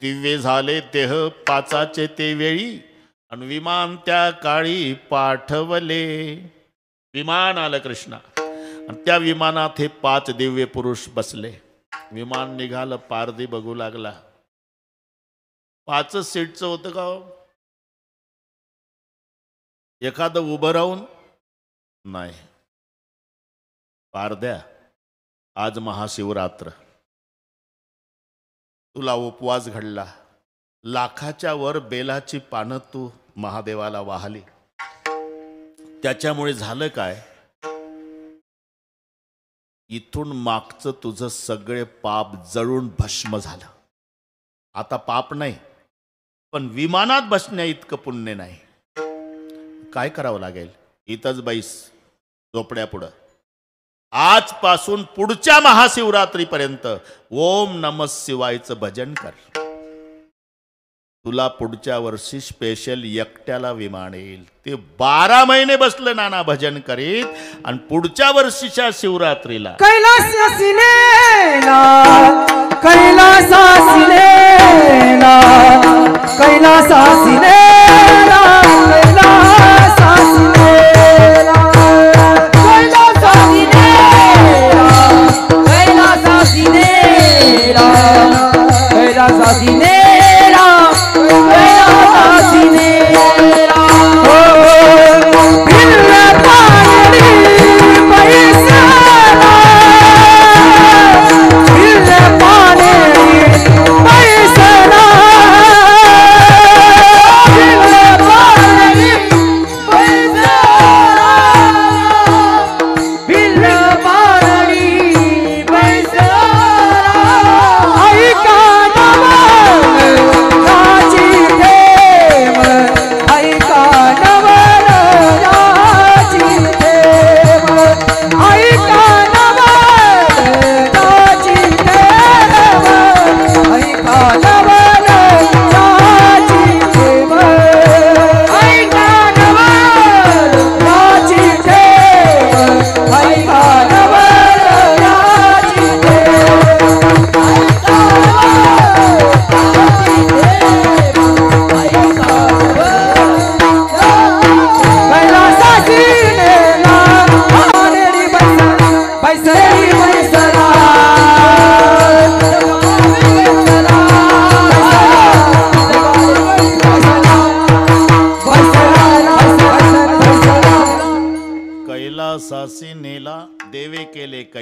Speaker 1: दिव्य झाले देह 5चे ते वेळी, आणि विमान त्या काळी पाठवले. विमान आलं कृष्णा, आणि त्या विमानात हे 5 दिव्य पुरुष बसले. विमान निघालं, पारधी बघू लागला. 5 सीटचं होतं का हो? एखादं उभं राहून नाही. पारद्या आज महाशिवरात्र, तुला उपवास घडला, लाखाच्या वर बेलाची पानं तू महादेवाला वाहली. त्याच्यामुळे झालं काय, इथून मागचं तुझं सगळे पाप जळून भस्म झालं. आता पाप नाही, पण विमानात बसण्या इतकं पुण्य नाही. काय करावं लागेल, इथंच बैस झोपड्यापुढं. आजपासून पुढच्या महाशिवरात्रीपर्यंत ओम नमः शिवायचं भजन कर. तुला पुढच्या वर्षी स्पेशल एकट्याला विमान येईल. ते 12 महिने बसलं नाना भजन करीत, आणि पुढच्या वर्षीच्या शिवरात्रीला
Speaker 3: कैलासासिनेला, कैलासासिनेला, कैलासासिनेला, कैलासासिनेला, कैलासासिनेला, कैलासासिनेला, कैलासासिनेला.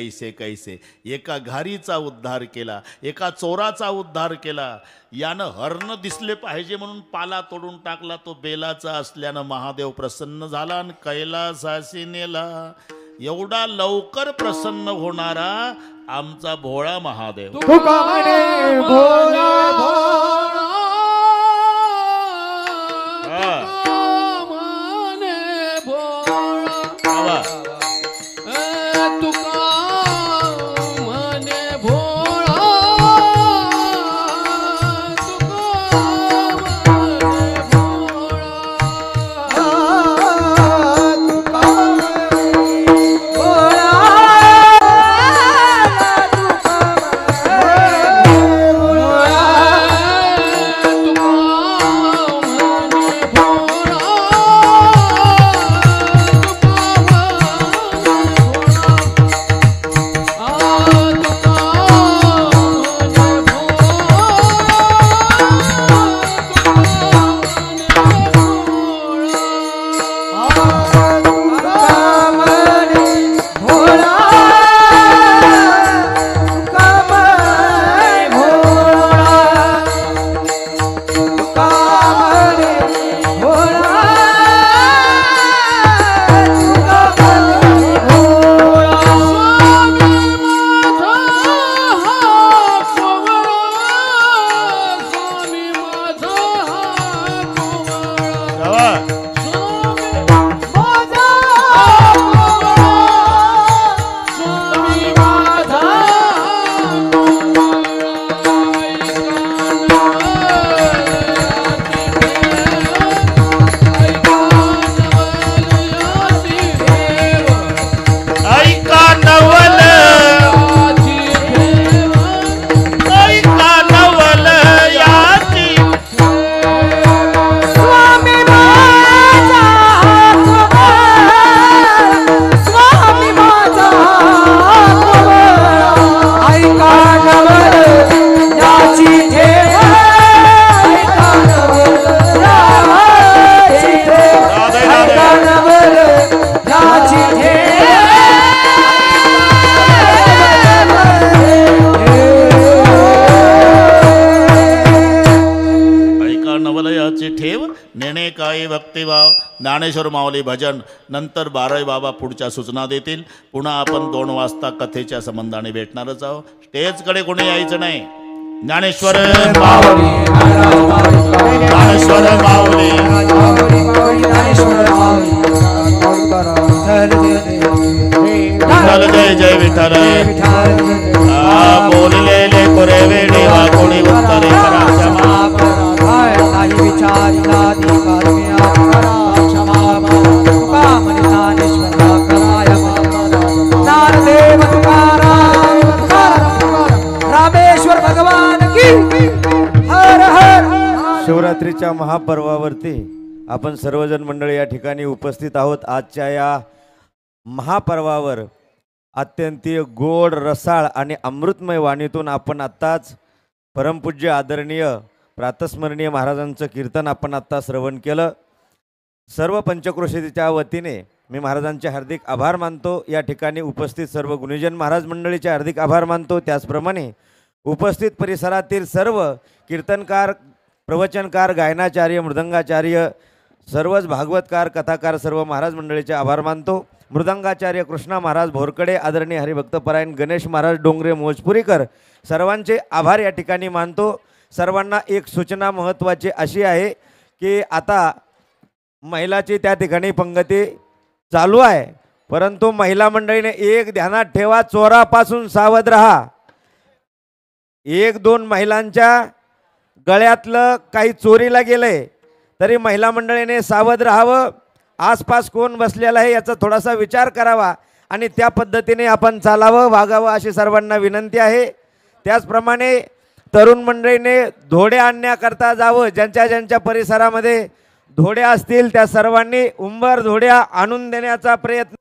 Speaker 1: कैसे कैसे. एका घारीचा उद्धार केला, एका चोराचा उद्धार केला. यानं हरण दिसले पाहिजे म्हणून पाला तोडून टाकला. तो बेलाचा असल्यानं महादेव प्रसन्न झाला आणि कैलासाशी नेला. एवढा लवकर प्रसन्न होणारा आमचा भोळा महादेव.
Speaker 3: तुका म्हणे भोला
Speaker 1: हा. वा. भक्तिभाव. ज्ञानेश्वर माऊली भजन नंतर बाराई बाबा पुढच्या सूचना देतील. पुन्हा आपण 2 वाजता कथेच्या संबंधाने भेटणारच आहोत. स्टेजकडे कोणी यायचं नाही. ज्ञानेश्वर माऊली, ज्ञानेश्वर माऊली, विठ्ठल जय जय विठ्ठल. बोललेले कोरे वेडे वा कोणी उत्तरे करा क्षमा.
Speaker 3: रामेश्वर भगवान की हर हर.
Speaker 4: शिवरात्रीच्या महापर्वावरती आपण सर्वजण मंडळी या ठिकाणी उपस्थित आहोत. आजच्या या महापर्वावर अत्यंतीय गोड रसाळ आणि अमृतमय वाणीतून आपण आत्ताच परमपूज्य आदरणीय प्रातस्मरणीय महाराजांचं कीर्तन आपण आत्ता श्रवण केलं. सर्व पंचक्रोशीच्या वतीने मी महाराजांचे हार्दिक आभार मानतो. या ठिकाणी उपस्थित सर्व गुणीजन महाराज मंडळीचे हार्दिक आभार मानतो. त्याचप्रमाणे उपस्थित परिसरातील सर्व कीर्तनकार, प्रवचनकार, गायनाचार्य, मृदंगाचार्य, सर्वच भागवतकार, कथाकार, सर्व महाराज मंडळीचे आभार मानतो. मृदंगाचार्य कृष्णा महाराज भोरकडे, आदरणीय हरिभक्तपरायण गणेश महाराज डोंगरे मोजपुरीकर, सर्वांचे आभार या ठिकाणी मानतो. सर्वांना एक सूचना महत्त्वाची अशी आहे की आता महिलाची त्या ठिकाणी पंगती चालू आहे, परंतु महिला मंडळीने एक ध्यानात ठेवा, चोरापासून सावध राहा. 1-2 महिलांच्या गळ्यातलं काही चोरीला गेलंय तरी महिला मंडळीने सावध राहावं. आसपास कोण बसलेला आहे याचा थोडासा विचार करावा आणि त्या पद्धतीने आपण चालावं, वागावं अशी सर्वांना विनंती आहे. त्याचप्रमाणे तरुण मंडळीने धोड्या आणण्याकरता जावं. ज्यांच्या ज्यांच्या परिसरामध्ये धोड्या असतील त्या सर्वांनी उंबर धोड्या आणून देण्याचा प्रयत्न